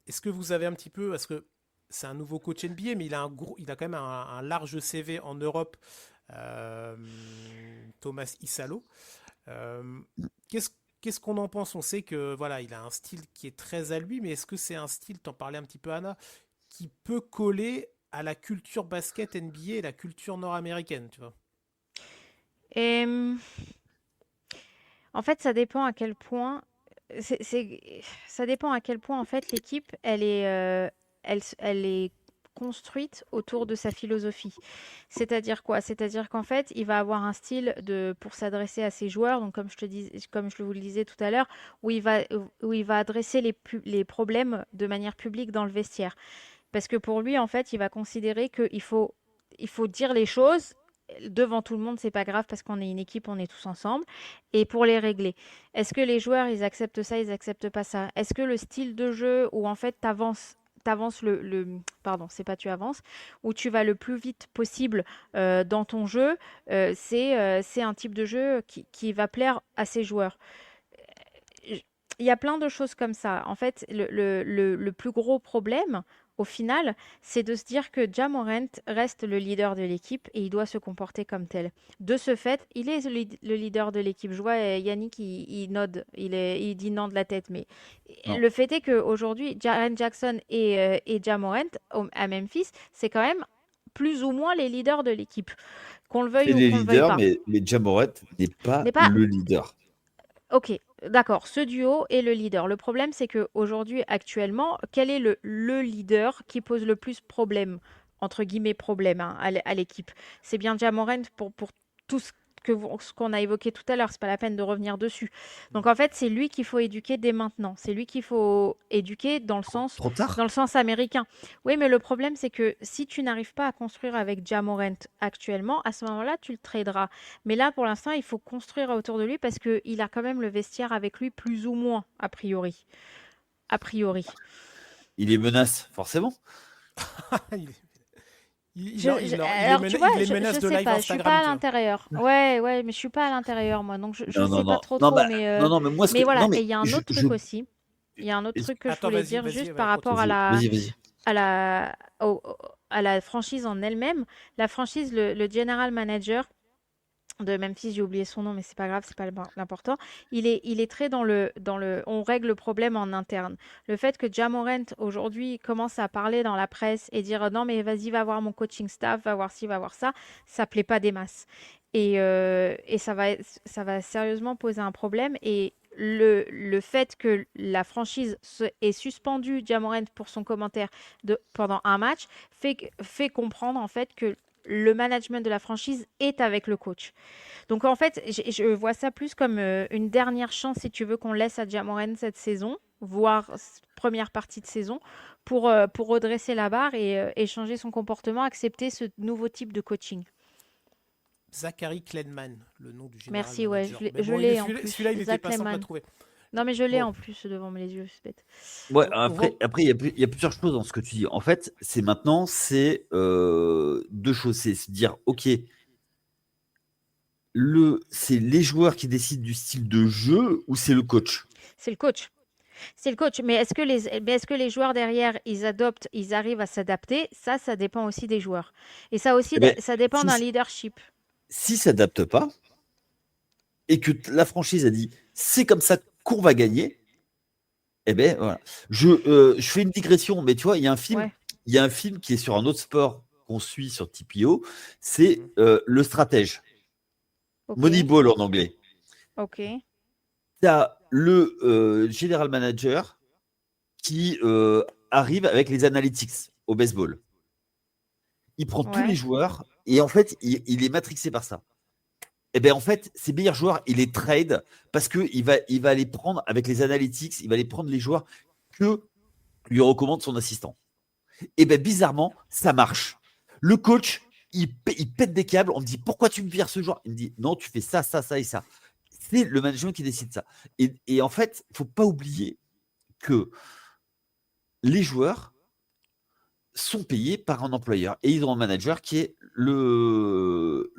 Est-ce que vous avez un petit peu, parce que c'est un nouveau coach NBA, mais il a quand même un large CV en Europe, euh, Thomas Isalo. Euh, qu'est-ce Qu'est-ce qu'on en pense? On sait que voilà, il a un style qui est très à lui, mais est-ce que c'est un style, t'en parlais un petit peu Anna, qui peut coller à la culture basket NBA et la culture nord-américaine, tu vois? euh, en fait, ça dépend à quel point. Ça dépend à quel point en fait l'équipe, elle est construite autour de sa philosophie. C'est-à-dire quoi? C'est-à-dire qu'en fait, il va avoir un style pour s'adresser à ses joueurs, donc comme je vous le disais tout à l'heure, où il va adresser les problèmes de manière publique dans le vestiaire. Parce que pour lui, en fait, il va considérer il faut dire les choses devant tout le monde, c'est pas grave parce qu'on est une équipe, on est tous ensemble, et pour les régler. Est-ce que les joueurs, ils acceptent ça, ils acceptent pas ça? Est-ce que le style de jeu où en fait t'avances pardon, c'est pas tu avances, où tu vas le plus vite possible dans ton jeu, c'est un type de jeu qui va plaire à ces joueurs. Il y a plein de choses comme ça. En fait, le plus gros problème, au final, c'est de se dire que Ja Morant reste le leader de l'équipe et il doit se comporter comme tel. De ce fait, il est le leader de l'équipe. Je vois Yannick, il node, il dit non de la tête, mais Non. le fait est qu'aujourd'hui, Jaren Jackson et Ja Morant à Memphis, c'est quand même plus ou moins les leaders de l'équipe. Qu'on le C'est veuille ou les qu'on le veuille leaders, pas. mais Ja Morant n'est pas N'est pas le leader. Ok, d'accord, ce duo est le leader. Le problème, c'est qu'aujourd'hui, actuellement, quel est le leader qui pose le plus problème, entre guillemets problème, hein, à l'équipe? C'est bien Ja Morant pour tout ce qu'on a évoqué tout à l'heure, c'est pas la peine de revenir dessus. Donc en fait, c'est lui qu'il faut éduquer dès maintenant. C'est lui qu'il faut éduquer Trop tard. dans le sens américain. Oui, mais le problème, c'est que si tu n'arrives pas à construire avec Ja Morant actuellement, à ce moment-là, tu le traderas. Mais là, pour l'instant, il faut construire autour de lui parce qu'il a quand même le vestiaire avec lui, plus ou moins, a priori. A priori. Il les menace, forcément. il, Alors, tu vois, il les je menace de sais live pas, je suis pas Instagram, à tu vois. l'intérieur. Ouais, mais je suis pas à l'intérieur, moi, donc je Non, non, sais pas non. trop Non, trop, bah, non, mais moi, mais voilà. non, mais Et il y a un autre truc aussi. Il y a un autre truc que je Attends, voulais vas-y, dire vas-y, juste ouais, par rapport continue. vas-y. à la, à la franchise en elle-même. La franchise, le general manager de Memphis, j'ai oublié son nom, mais c'est pas grave, c'est pas l'important. Il est très on règle le problème en interne. Le fait que Ja Morant aujourd'hui commence à parler dans la presse et dire non mais vas-y va voir mon coaching staff, va voir ci, va voir ça plaît pas des masses. Et ça va sérieusement poser un problème. Et le fait que la franchise ait suspendu Ja Morant pour son commentaire pendant un match fait comprendre en fait que le management de la franchise est avec le coach. Donc en fait, je vois ça plus comme une dernière chance, si tu veux, qu'on laisse à Ja Morant cette saison, voire première partie de saison, pour redresser la barre et changer son comportement, accepter ce nouveau type de coaching. Zachary Klenman, le nom du général Merci, ouais, manager. Mais je bon, l'ai en plus. celui-là, il n'était Zach pas simple à Lemon. trouver. Non, mais je l'ai Bon, en plus devant mes yeux, c'est bête. Ouais, on va- après, il y a plusieurs choses dans ce que tu dis. En fait, c'est deux choses. C'est se dire, OK, c'est les joueurs qui décident du style de jeu ou c'est le coach? C'est le coach. C'est le coach. Mais est-ce que les joueurs derrière, ils arrivent à s'adapter? Ça dépend aussi des joueurs. Et ça aussi, Eh ben, ça dépend d'un si, leadership. s'ils ne s'adaptent pas et que la franchise a dit c'est comme ça qu'on va gagner, eh ben voilà. Je fais une digression, mais tu vois, Ouais, il y a un film qui est sur un autre sport qu'on suit sur TPO, c'est Le Stratège, ok, Moneyball en anglais. ok, Tu as le general manager qui arrive avec les analytics au baseball. Il prend tous les ouais. joueurs et en fait, il est matrixé par ça. Et bien en fait, ses meilleurs joueurs, il les trade parce qu'il va les prendre avec les analytics, il va les prendre les joueurs que lui recommande son assistant. Et bien bizarrement, ça marche. Le coach, il pète des câbles, on me dit pourquoi tu me vires ce joueur? Il me dit non, tu fais ça, ça, ça et ça. C'est le management qui décide ça. Et en fait, il ne faut pas oublier que les joueurs sont payés par un employeur et ils ont un manager qui est le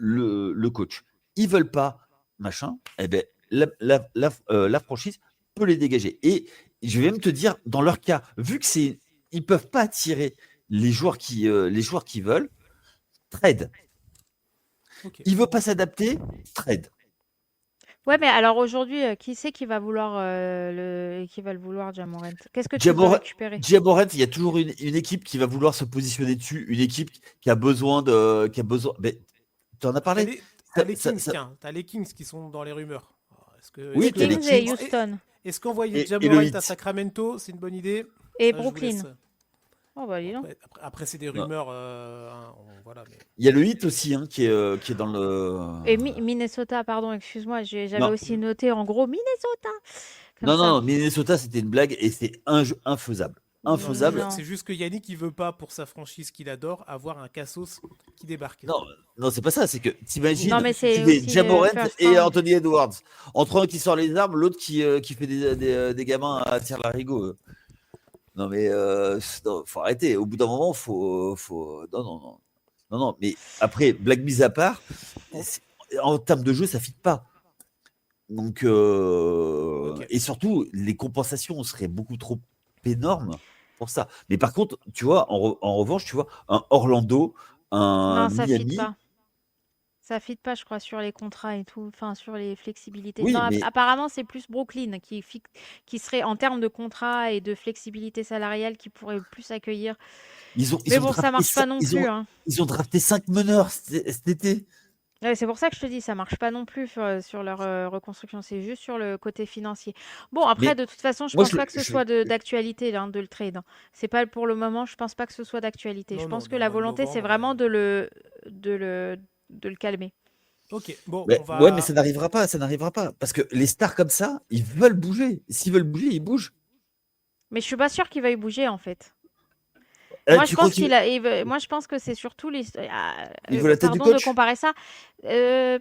coach. Ils veulent pas machin, eh ben, la franchise peut les dégager. Et je vais même te dire, dans leur cas, vu que ils peuvent pas attirer les joueurs qui veulent, trade. ok. Il veut pas s'adapter, trade. Ouais, mais alors aujourd'hui, qui c'est qui va vouloir qui va le vouloir, Ja Morant? Qu'est-ce que tu veux récupérer? Ja Morant, il y a toujours une équipe qui va vouloir se positionner dessus, une équipe qui a besoin de, Mais tu en as T'as parlé. les Kings, tiens. T'as les Kings qui sont dans les rumeurs. Oui, Les t'as les Kings et Kings Houston Est-ce qu'envoyer et Ja le Morant Heat. à Sacramento, c'est une bonne idée? et Ça, je vous Brooklyn. laisse. Oh bah dis donc. Après, c'est des Non. rumeurs. Voilà, mais... Il y a le hit aussi hein, qui est dans le. Et Minnesota, pardon, excuse-moi, j'avais Non, aussi noté en gros Minnesota, comme non, ça. non, Minnesota, c'était une blague et c'est infaisable. Infaisable. Non. C'est juste que Yannick, il veut pas, pour sa franchise qu'il adore, avoir un Cassos qui débarque. Non, non, c'est pas ça. C'est que Non, t'imagines, mais tu c'est mets aussi Jamorant first et round. Anthony Edwards. Entre un qui sort les armes, l'autre qui fait des gamins à tir larigot. Non, mais non, faut arrêter. Au bout d'un moment, faut. Non, non, non. Non, non, mais après, blague mise à part, en termes de jeu, ça ne fit pas. Donc, Ok. et surtout, les compensations seraient beaucoup trop énormes pour ça. Mais par contre, tu vois, en revanche, tu vois, un Orlando, un Non, ça fit Miami, pas. Ça fit pas, je crois, sur les contrats et tout, enfin sur les flexibilités. oui, Non, mais apparemment, c'est plus Brooklyn qui serait en termes de contrat et de flexibilité salariale qui pourrait plus accueillir. ils Mais ont bon, ça drafté, marche pas non plus, hein. ils ont drafté 5 meneurs cet été. Ouais, c'est pour ça que je te dis, ça marche pas non plus sur leur reconstruction. C'est juste sur le côté financier. Bon, après, Mais de toute façon, je moi, pense pas que ce soit d'actualité hein, de le trade, hein. C'est pas pour le moment, je pense pas que ce soit d'actualité. Je Non, pense non, que dans le la mois de volonté, c'est novembre. vraiment de le calmer. Ok, bon, mais, on ouais, mais va. ça n'arrivera pas, ça n'arrivera pas. Parce que les stars comme ça, ils veulent bouger. S'ils veulent bouger, ils bougent. Mais je suis pas sûre qu'il veuille bouger en fait. Là, Moi, je tu crois pense qu'il moi, je pense que c'est surtout il veut la tête du pardon de coach? comparer ça. Euh,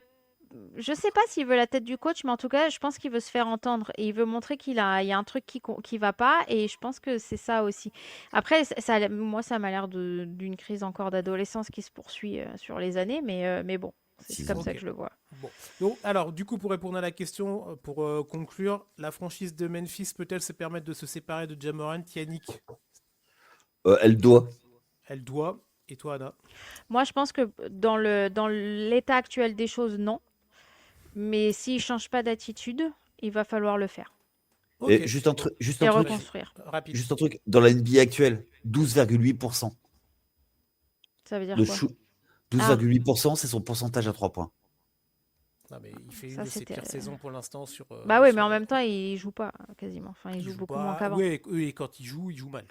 je sais pas s'il veut la tête du coach, mais en tout cas, je pense qu'il veut se faire entendre et il veut montrer il y a un truc qui va pas et je pense que c'est ça aussi. Après, moi, ça m'a l'air d'une crise encore d'adolescence qui se poursuit sur les années, mais bon, c'est 6 comme ans. ça Ok. que je le vois. Bon. Donc, alors, du coup, pour répondre à la question, pour conclure, la franchise de Memphis peut-elle se permettre de se séparer de Ja Morant, Yannick? Elle doit. Elle doit. Et toi, Anna? Moi, je pense que dans l'état actuel des choses, non. Mais s'il change pas d'attitude, il va falloir le faire Ok. Et juste un Bon, truc, juste et un truc, reconstruire. rapide. juste un truc. Dans la NBA actuelle, 12,8%. Ça veut dire Le quoi? shoot, Ah, 12,8%, c'est son pourcentage à 3 points. Non, mais il fait une ça de ses c'était. pires saisons pour l'instant sur. Bah oui, mais sur en même temps, il joue pas quasiment. Enfin, il il joue joue beaucoup moins pas. qu'avant. Oui, et quand il joue mal.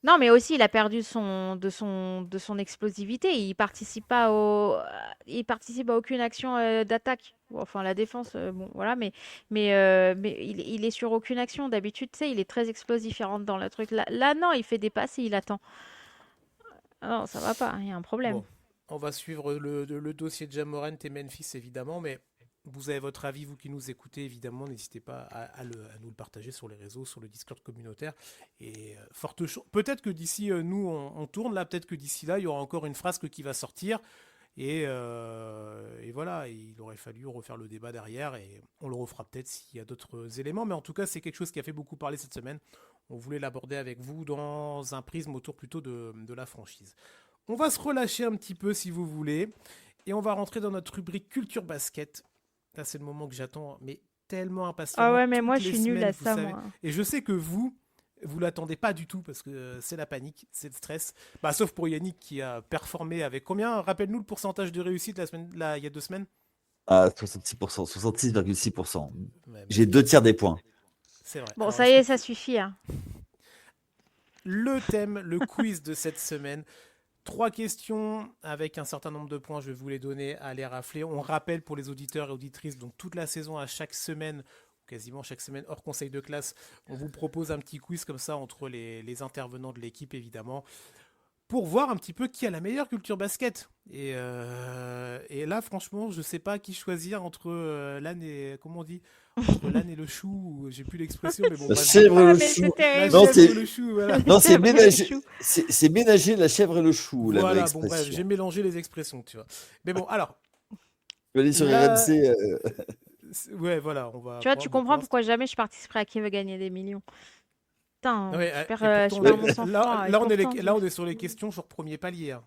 Non, mais aussi, il a perdu de son explosivité. Il participe à aucune action d'attaque. Bon, enfin, la défense, bon, voilà, mais il est sur aucune action. D'habitude, tu sais, il est très explosif, il rentre dans le truc. Là, non, il fait des passes et il attend. Ah non, ça va pas, il y a un problème. Bon, on va suivre le dossier de Ja Morant et Memphis, évidemment, mais vous avez votre avis, vous qui nous écoutez, évidemment, n'hésitez pas à nous le partager sur les réseaux, sur le Discord communautaire. Et peut-être que d'ici, nous, on tourne là, peut-être que d'ici là, il y aura encore une frasque qui va sortir. Et voilà, il aurait fallu refaire le débat derrière et on le refera peut-être s'il y a d'autres éléments. Mais en tout cas, c'est quelque chose qui a fait beaucoup parler cette semaine. On voulait l'aborder avec vous dans un prisme autour plutôt de la franchise. On va se relâcher un petit peu si vous voulez et on va rentrer dans notre rubrique culture basket. Là, c'est le moment que j'attends, mais tellement Ah impatiemment ouais, mais toutes moi, je les suis nulle semaines, à vous ça, savez. moi. Et je sais que vous l'attendez pas du tout parce que c'est la panique, c'est le stress. Bah, sauf pour Yannick qui a performé avec combien? Rappelle-nous le pourcentage de réussite il y a 2 semaines. À 66%, 66,6%. Ouais, J'ai 2 tiers des points. c'est vrai. Bon, Alors, ça y est, ça suffit, hein. le thème, le quiz de cette semaine. 3 questions avec un certain nombre de points, je vais vous les donner à les rafler. On rappelle pour les auditeurs et auditrices, donc toute la saison, à chaque semaine, quasiment chaque semaine, hors conseil de classe, on vous propose un petit quiz comme ça entre les intervenants de l'équipe, évidemment, pour voir un petit peu qui a la meilleure culture basket. Et là, franchement, je sais pas qui choisir entre l'âne et, comment on dit, entre l'âne et le chou, j'ai plus l'expression, mais bon, La bref. chèvre et Ah, le mais chou. c'est La terrible. Non, chèvre et le chou, voilà. Non, c'est C'est vrai, ménager. le chou. C'est ménager la chèvre et le chou, la vraie Voilà, bon, bref, j'ai expression. mélangé les expressions, tu vois. Mais bon, alors, Je vais aller sur là, RMC. ouais, voilà, on va Tu vois, tu bon, comprends pourquoi jamais je participerai à Qui veut gagner des millions. Putain, ouais, je perds, et pourtant, je on perds est- mon sang-froid. Et là, pourtant, là, on est sur les questions sur premier palier, hein.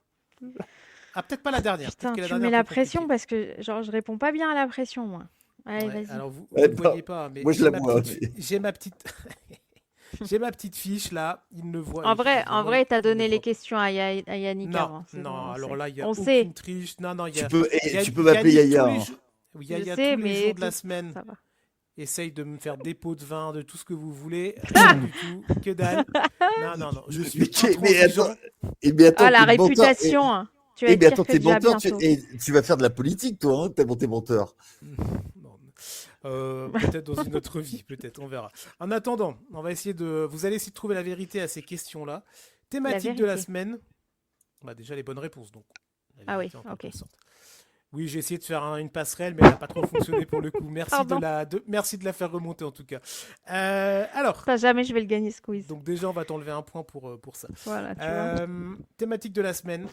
Ah, peut-être pas la dernière. Peut-être putain, que la tu me dernière mets un la peu pression compliquée. parce que genre je réponds pas bien à la pression, moi. Allez, Ouais, vas-y. alors vous Ouais, ne bah, voyez pas, mais moi, je la vois. Mais- j'ai ma petite, j'ai ma petite fiche là. Il ne voit, En évidemment, vrai, t'as il ne donné les voit pas. questions à Yannick Non, avant. C'est bon, non. on Alors sait. là, il y a On aucune sait, triche. Non, non, tu peux Yann- m'appeler Yannick Yaya. tous les Hein. jours. Oui, je Yaya sais, tous les mais jours de la tout, semaine. ça va. essaye de me faire des pots de vin, de tout ce que vous voulez. Rien du tout, que dalle. Non. Je suis Mais attends, intransigeant. mais attends, Ah, la t'es menteur. réputation, hein. Tu vas être Mais pire attends, que t'es déjà menteur, bientôt. tu vas faire de la politique, toi, hein, t'es menteur. Non. Peut-être dans une autre vie, peut-être, on verra. En attendant, vous allez essayer de trouver la vérité à ces questions-là. Thématique de la vérité. semaine. Bah, déjà les bonnes réponses, donc. La Ah oui, vérité, en quelque ok. sorte. Oui, j'ai essayé de faire une passerelle, mais elle n'a pas trop fonctionné pour le coup. Pardon. Merci de la faire remonter en tout cas. Alors, Pas jamais je vais le gagner ce quiz. donc déjà, on va t'enlever un point pour ça. Voilà, tu vois. Thématique de la semaine.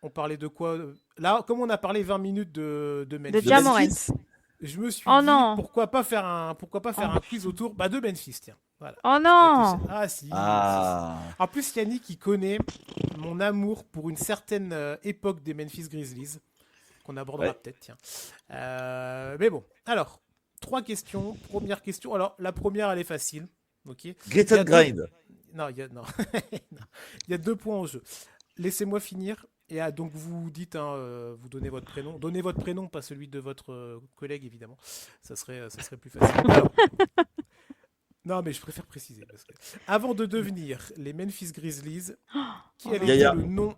On parlait de quoi Là, comme on a parlé 20 minutes de De Memphis, Ja Morant. Memphis. je me suis Oh dit non. pourquoi pas faire un Oh, quiz autour de Memphis, tiens. Voilà. Oh Je sais pas non. qui c'est. Ah si. Ah. En plus, Yannick, il connaît mon amour pour une certaine époque des Memphis Grizzlies, qu'on abordera Ouais. peut-être, tiens. Mais bon, alors, 3 questions. Première question. Alors, la première, elle est facile. Ok. Grit Il y a and deux- grind. Non, non. Non. Il y a 2 points en jeu. Laissez-moi finir. Et donc, vous dites, vous donnez votre prénom. Donnez votre prénom, pas celui de votre collègue, évidemment. Ça serait plus facile. Alors, non, mais je préfère préciser. Parce que avant de devenir les Memphis Grizzlies, quel était Yaya. le nom.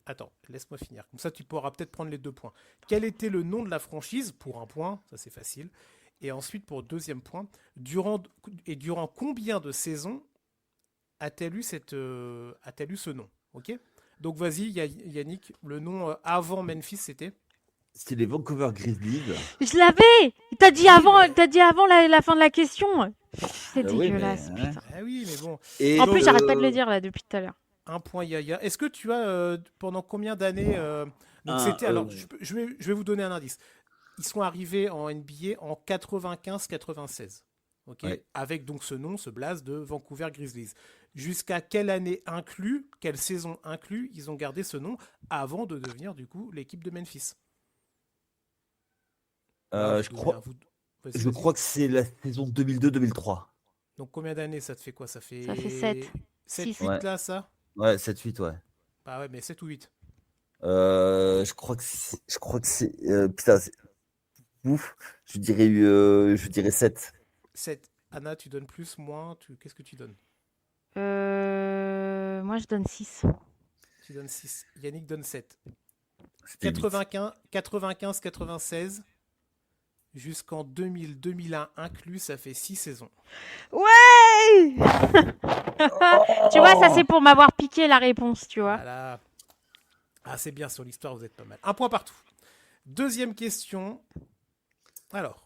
Attends, laisse-moi finir. Comme ça, tu pourras peut-être prendre les 2 points. Quel était le nom de la franchise pour un point? Ça, c'est facile. Et ensuite, pour le deuxième point, durant combien de saisons a-t-elle eu ce nom? Ok. Donc, vas-y, Yannick, le nom avant Memphis, c'était C'était les Vancouver Grizzlies. Je l'avais. T'as dit avant la fin de la question. C'est Oui, dégueulasse, mais, putain. Ah oui, mais bon. Et En plus, j'arrête pas de le dire là depuis tout à l'heure. Un point Yaya. Est-ce que tu as pendant combien d'années donc c'était alors je vais vous donner un indice. Ils sont arrivés en NBA en 95-96. OK, Ouais. avec donc ce nom, ce blaze de Vancouver Grizzlies. Jusqu'à quelle année inclus, quelle saison inclus, ils ont gardé ce nom avant de devenir du coup l'équipe de Memphis. Là, je crois que c'est la saison 2002-2003. Donc combien d'années ça te fait quoi? Ça fait Ça fait 7. 7 Six. 8 Ouais. là ça? Ouais, 7-8, ouais. Bah ouais, mais 7 ou 8. Je crois que c'est putain, ouf. Je dirais 7. 7. Anna, tu donnes plus, moins, qu'est-ce que tu donnes? Moi, je donne 6. Tu donnes 6. Yannick donne 7. C'était 8. 95-96 jusqu'en 2000-2001 inclus, ça fait 6 saisons. Ouais. Tu vois, ça c'est pour m'avoir piqué la réponse, tu vois. Voilà. Ah, c'est bien, sur l'histoire, vous êtes pas mal. Un point partout. Deuxième question. Alors,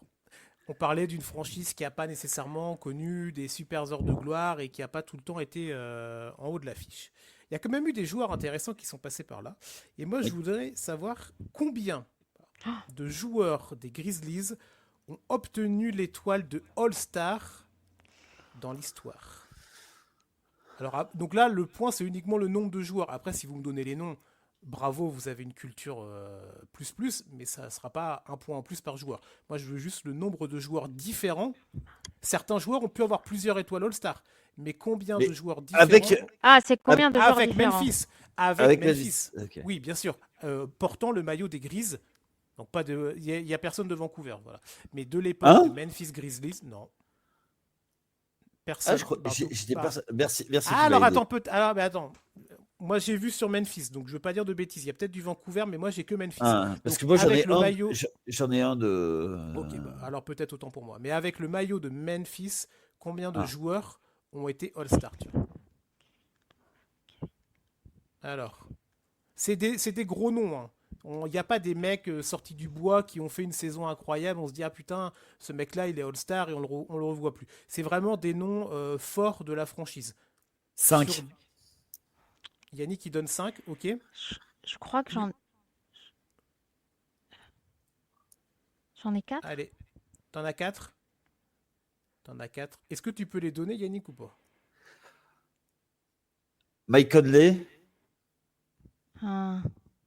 on parlait d'une franchise qui n'a pas nécessairement connu des super heures de gloire et qui n'a pas tout le temps été en haut de l'affiche. Il y a quand même eu des joueurs intéressants qui sont passés par là. Et moi, je voudrais savoir combien de joueurs des Grizzlies ont obtenu l'étoile de All-Star dans l'histoire. Alors, donc là, le point, c'est uniquement le nombre de joueurs. Après, si vous me donnez les noms, bravo, vous avez une culture plus, mais ça ne sera pas un point en plus par joueur. Moi, je veux juste le nombre de joueurs différents. Certains joueurs ont pu avoir plusieurs étoiles All-Star, mais combien de joueurs différents Ah, c'est combien de joueurs avec différents? Memphis, avec Memphis. Memphis. Okay. Oui, bien sûr. Portant le maillot des Grizzlies. Donc pas de, il y a personne de Vancouver, voilà. Mais de l'époque de Memphis Grizzlies, non. Personne. Ah, je crois. J'étais pas. Merci. Ah, alors attends, attends. Moi, j'ai vu sur Memphis, donc je veux pas dire de bêtises. Il y a peut-être du Vancouver, mais moi, j'ai que Memphis. Ah, parce donc, que moi, maillot... j'en ai un de. Ok, bah, alors peut-être autant pour moi. Mais avec le maillot de Memphis, combien de joueurs ont été All-Star, tu vois? Alors, c'est des gros noms, hein. Il n'y a pas des mecs sortis du bois qui ont fait une saison incroyable. On se dit, ah putain, ce mec-là, il est All-Star et on le revoit plus. C'est vraiment des noms forts de la franchise. 5. Yannick, il donne 5, ok. Je crois que j'en ai 4. Allez, t'en as 4. Est-ce que tu peux les donner, Yannick, ou pas? Mike Conley.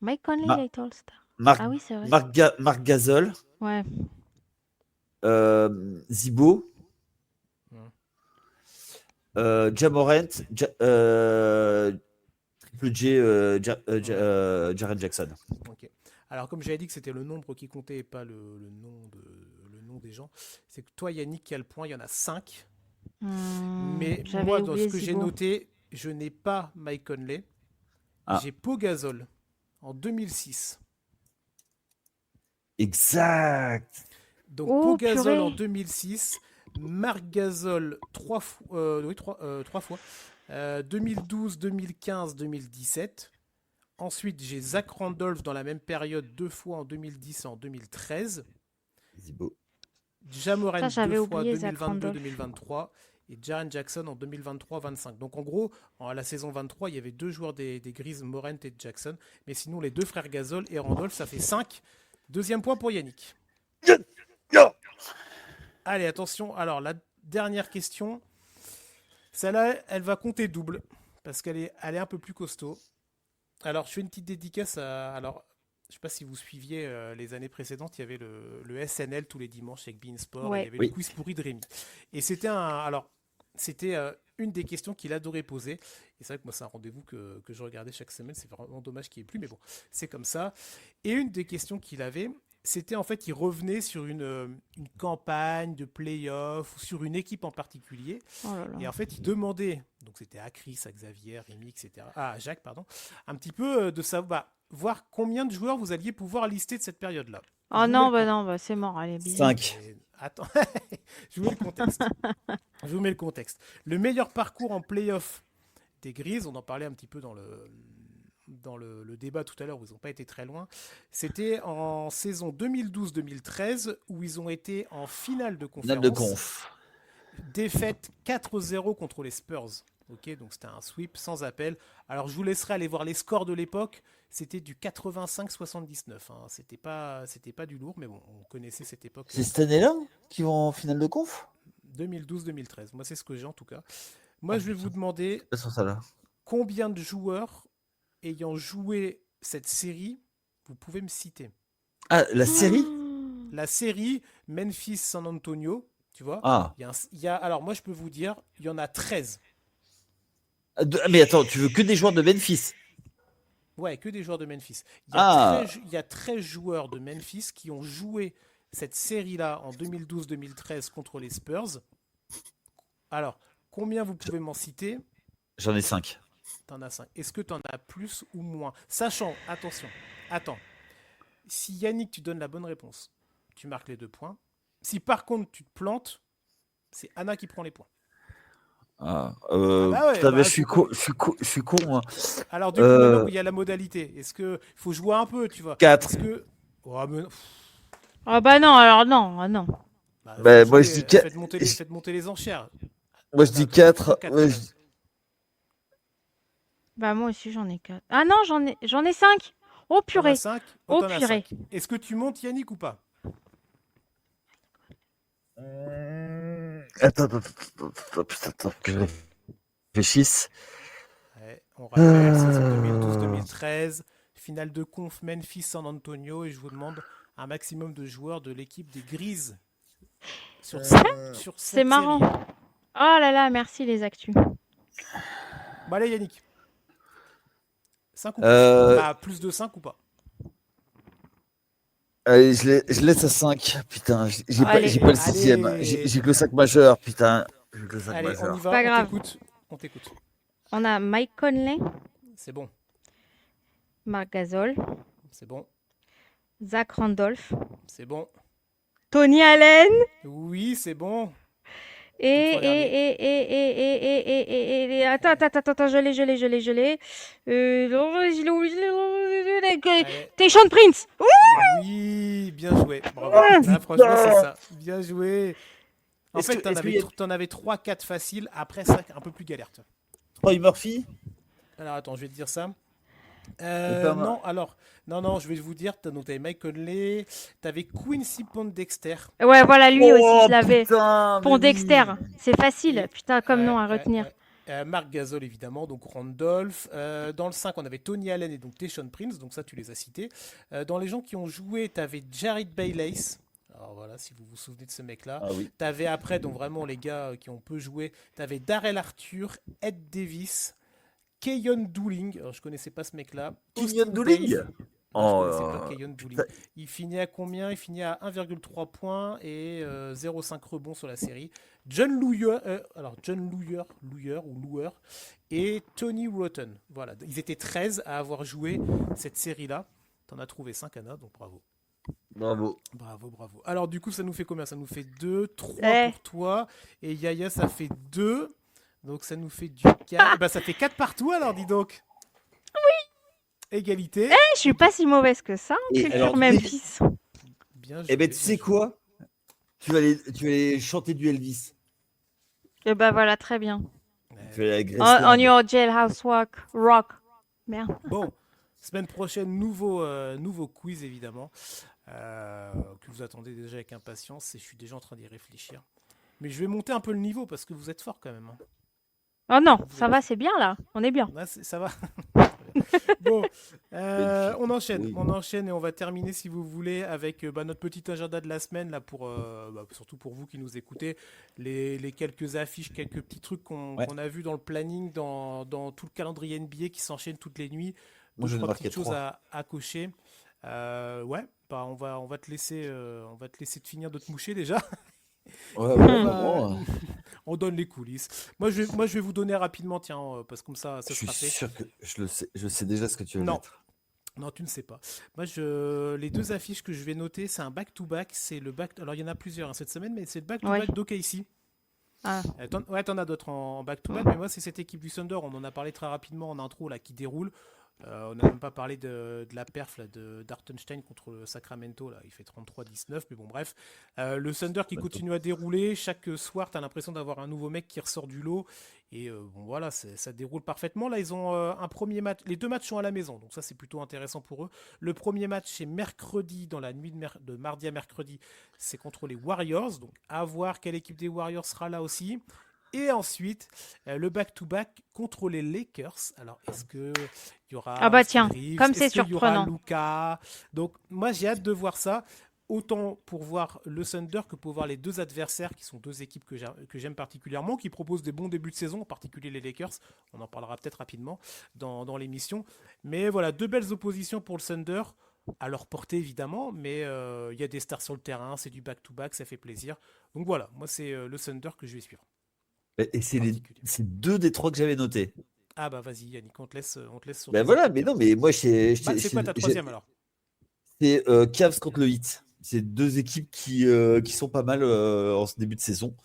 Mike Conley, il a été All-Star. Ah oui, c'est vrai. Marc Gasol. Ouais. Zibo. Ja Morant. Triple J. Jaren Jackson. Ok. Alors, comme j'avais dit que c'était le nombre qui comptait et pas le nom noms des gens. C'est que toi, Yannick, qui a le point, il y en a 5. Mais J'avais moi, dans ce oublié que j'ai Zibo. noté, je n'ai pas Mike Conley. Ah. J'ai Pau Gasol en 2006. Exact. Donc Oh, Pau Gasol en purée. 2006, Marc Gasol 3 fois, oui, trois fois. 2012, 2015, 2017. Ensuite, j'ai Zach Randolph dans la même période 2 fois en 2010 et en 2013. Zibo. Jamoran Ça, 2 j'avais fois oublié Zach Randolph. 2022-2023 et Jaren Jackson en 2023-25. Donc en gros, à la saison 23, il y avait 2 joueurs des Grizzlies, Morant et Jackson. Mais sinon, les 2 frères Gasol et Randolph, ça fait 5. Deuxième point pour Yannick. Allez, attention. Alors, la dernière question. Celle-là, elle va compter double parce elle est un peu plus costaud. Alors, je fais une petite dédicace à... Alors, je ne sais pas si vous suiviez les années précédentes, il y avait le SNL tous les dimanches avec Beansport et il y Ouais. avait Oui. le quiz pourri de Rémi. Et c'était une des questions qu'il adorait poser. Et c'est vrai que moi, c'est un rendez-vous que je regardais chaque semaine. C'est vraiment dommage qu'il n'y ait plus, mais bon, c'est comme ça. Et une des questions qu'il avait, c'était en fait, il revenait sur une campagne de play-off ou sur une équipe en particulier. Oh là Et là. en fait, il demandait, donc c'était à Chris, à Xavier, Rémi, etc. Ah, à Jacques, pardon, un petit peu de savoir, voir combien de joueurs vous alliez pouvoir lister de cette période-là. Je Oh vous mets non, le bah con- non, bah c'est mort, allez, bisous. 5. Attends, je vous mets le contexte. Je vous mets le contexte. Le meilleur parcours en play-off des Grises, on en parlait un petit peu dans le débat tout à l'heure où ils n'ont pas été très loin, c'était en saison 2012-2013 où ils ont été en finale de Finale de conférence. conf. Défaite 4-0 contre les Spurs. Ok, donc c'était un sweep sans appel. Alors je vous laisserai aller voir les scores de l'époque. C'était du 85-79. Hein. C'était pas du lourd, mais bon, on connaissait cette époque. C'est cette année-là qu'ils vont en finale de conf 2012-2013. Moi, c'est ce que j'ai en tout cas. Moi, Oh, je vais putain. vous demander Pas sur ça là. combien de joueurs ayant joué cette série, vous pouvez me citer. Ah, la série La série Memphis-San Antonio, tu vois. Ah. Alors moi, je peux vous dire, il y en a 13. Mais attends, tu veux que des joueurs de Memphis? Ouais, que des joueurs de Memphis. Ah. Il y a 13 joueurs de Memphis qui ont joué cette série-là en 2012-2013 contre les Spurs. Alors, combien vous pouvez m'en citer? J'en ai 5. T'en as 5. Est-ce que t'en as plus ou moins? Sachant, attention, attends. Si Yannick, tu donnes la bonne réponse, tu marques les 2 points. Si par contre tu te plantes, c'est Anna qui prend les points. Ah, bah ouais, putain, bah, mais je suis faut con, je suis con, moi. Alors du coup, maintenant Euh, il y a la modalité. Est-ce que faut jouer un peu, tu vois? 4. Est-ce que... Oh, mais... Ah bah non, alors non, ah non. Bah, Bah, faut moi, jouer, je dis 4. faites monter les enchères. Moi, je Anna, dis toi, tu 4. prends 4 quand même. Bah moi aussi j'en ai 4. Ah non, j'en ai 5. Oh T'en as purée. 5? Oh T'en as purée. 5. Est-ce que tu montes Yannick ou pas? Attends, que je réfléchisse. Ouais, on rappelle, saison Euh, 2012-2013, finale de conf Memphis-San Antonio, et je vous demande un maximum de joueurs de l'équipe des Grises sur cette C'est série. marrant. Oh là là, merci les actus. Bon allez Yannick. 5 ou plus? Euh, Bah plus de 5 ou pas? Allez, je laisse à 5. Putain, Allez. j'ai pas le 6ème. Allez. J'ai que le 5 majeur, putain. J'ai que le 5 Allez, on y majeur. va, Pas on grave. t'écoute. On t'écoute. On a Mike Conley, C'est bon, Marc Gasol, c'est bon, Zach Randolph, c'est bon. Tony Allen Oui, c'est bon. et, Les trois derniers. attends, je l'ai. Allez. Tayshaun Prince. Oui, bien joué. Bravo. Là, franchement, c'est ça. Bien joué. En Est-ce fait, que- t'en est-ce avais, qu'il y a- t'en avais 3-4 faciles. Après, ça, un peu plus galère. Toi. Troy Murphy? Alors, attends, je vais te dire ça. pas mal. Non, je vais vous dire. Donc, t'avais Mike Conley, t'avais Quincy Pondexter. Ouais, voilà, lui aussi, Oh, je l'avais. putain, mais Pondexter, oui. c'est facile. Et- Putain, comme nom à retenir. Marc Gasol, évidemment, donc Randolph. Dans le 5, on avait Tony Allen et donc Tayshaun Prince, donc ça, tu les as cités. Dans les gens qui ont joué, t'avais Jared Bayless. Alors voilà, si vous vous souvenez de ce mec-là. Ah oui. T'avais après, donc vraiment les gars qui ont peu joué, t'avais Darrell Arthur, Ed Davis, Keyon Dooling. Alors je connaissais pas ce mec-là. Keyon Austin Dooling Davis. Non, je En, connaissais pas Keyon Booling. putain, Il finit à combien? Il finit à 1,3 points et 0,5 rebonds sur la série. John Louyer, Louer et Tony Rotten. Voilà, ils étaient 13 à avoir joué cette série-là. T'en as trouvé 5, Anna, donc bravo. bravo. Bravo, bravo. Alors, du coup, ça nous fait combien? Ça nous fait 2, 3 Eh, pour toi. Et Yaya, ça fait 2. Donc, ça nous fait du 4. Bah, ça fait 4 partout, alors, dis donc. Égalité. je suis pas si mauvaise que ça, hein, Et alors, culture Memphis. Bien eh joué. ben, tu sais bien joué. quoi? Tu vas aller chanter du Elvis. Et bah voilà, très bien. Tu vas aller à On Graceland. your jailhouse rock. Merde. Bon, semaine prochaine, nouveau quiz, évidemment. Que vous attendez déjà avec impatience. Et je suis déjà en train d'y réfléchir. Mais je vais monter un peu le niveau parce que vous êtes fort quand même, hein. Oh non, Vous ça êtes... va, c'est bien là. On est bien. Là, ça va. Bon, on enchaîne, Oui. on enchaîne et on va terminer si vous voulez avec notre petit agenda de la semaine là pour surtout pour vous qui nous écoutez, les quelques affiches, quelques petits trucs Ouais. qu'on a vu dans le planning, dans tout le calendrier NBA qui s'enchaîne toutes les nuits, Moi, deux j'en ai trois marqué petites choses 3. à cocher. Ouais, bah on va te laisser de finir de te moucher déjà. Ouais, Et ouais, on Hmm. va, vraiment. on donne les coulisses. Moi je vais vous donner rapidement, tiens, parce que comme ça Je suis sera fait. sûr que je sais déjà ce que tu vas Non. mettre. Non, tu ne sais pas. Les deux affiches que je vais noter, c'est un back-to-back. C'est le back. Alors, il y en a plusieurs hein, cette semaine, mais c'est le Ouais. back-to-back d'OKC. Ah. T'en as d'autres en back-to-back, mais moi, c'est cette équipe du Thunder. On en a parlé très rapidement en intro là, qui déroule. On n'a même pas parlé de la perf là, d'Artenstein contre le Sacramento. Là. Il fait 33-19, mais bon, bref. Le Thunder qui continue à dérouler. Chaque soir, tu as l'impression d'avoir un nouveau mec qui ressort du lot. Et bon, voilà, ça déroule parfaitement. Là, ils ont un premier match. Les deux matchs sont à la maison, donc ça, c'est plutôt intéressant pour eux. Le premier match, c'est mercredi, dans la nuit de mardi à mercredi. C'est contre les Warriors. Donc, à voir quelle équipe des Warriors sera là aussi. Et ensuite, le back-to-back contre les Lakers. Alors, est-ce que il y aura Ah bah Austin tiens, Reeves? comme Est-ce c'est qu'il y aura surprenant. Luka? Donc, moi, j'ai hâte de voir ça. Autant pour voir le Thunder que pour voir les deux adversaires, qui sont deux équipes que j'aime particulièrement, qui proposent des bons débuts de saison, en particulier les Lakers. On en parlera peut-être rapidement dans l'émission. Mais voilà, deux belles oppositions pour le Thunder. À leur portée évidemment, mais il y a des stars sur le terrain, c'est du back-to-back, ça fait plaisir. Donc voilà, moi c'est le Thunder que je vais suivre. Et En c'est particulier. c'est 2 des 3 que j'avais notés. Ah bah vas-y Yannick, on te laisse sur Ben tes voilà, équipes mais non, directement. mais moi, Bah c'est quoi ta troisième alors? c'est Cavs contre le Heat. C'est deux équipes qui sont pas mal en ce début de saison.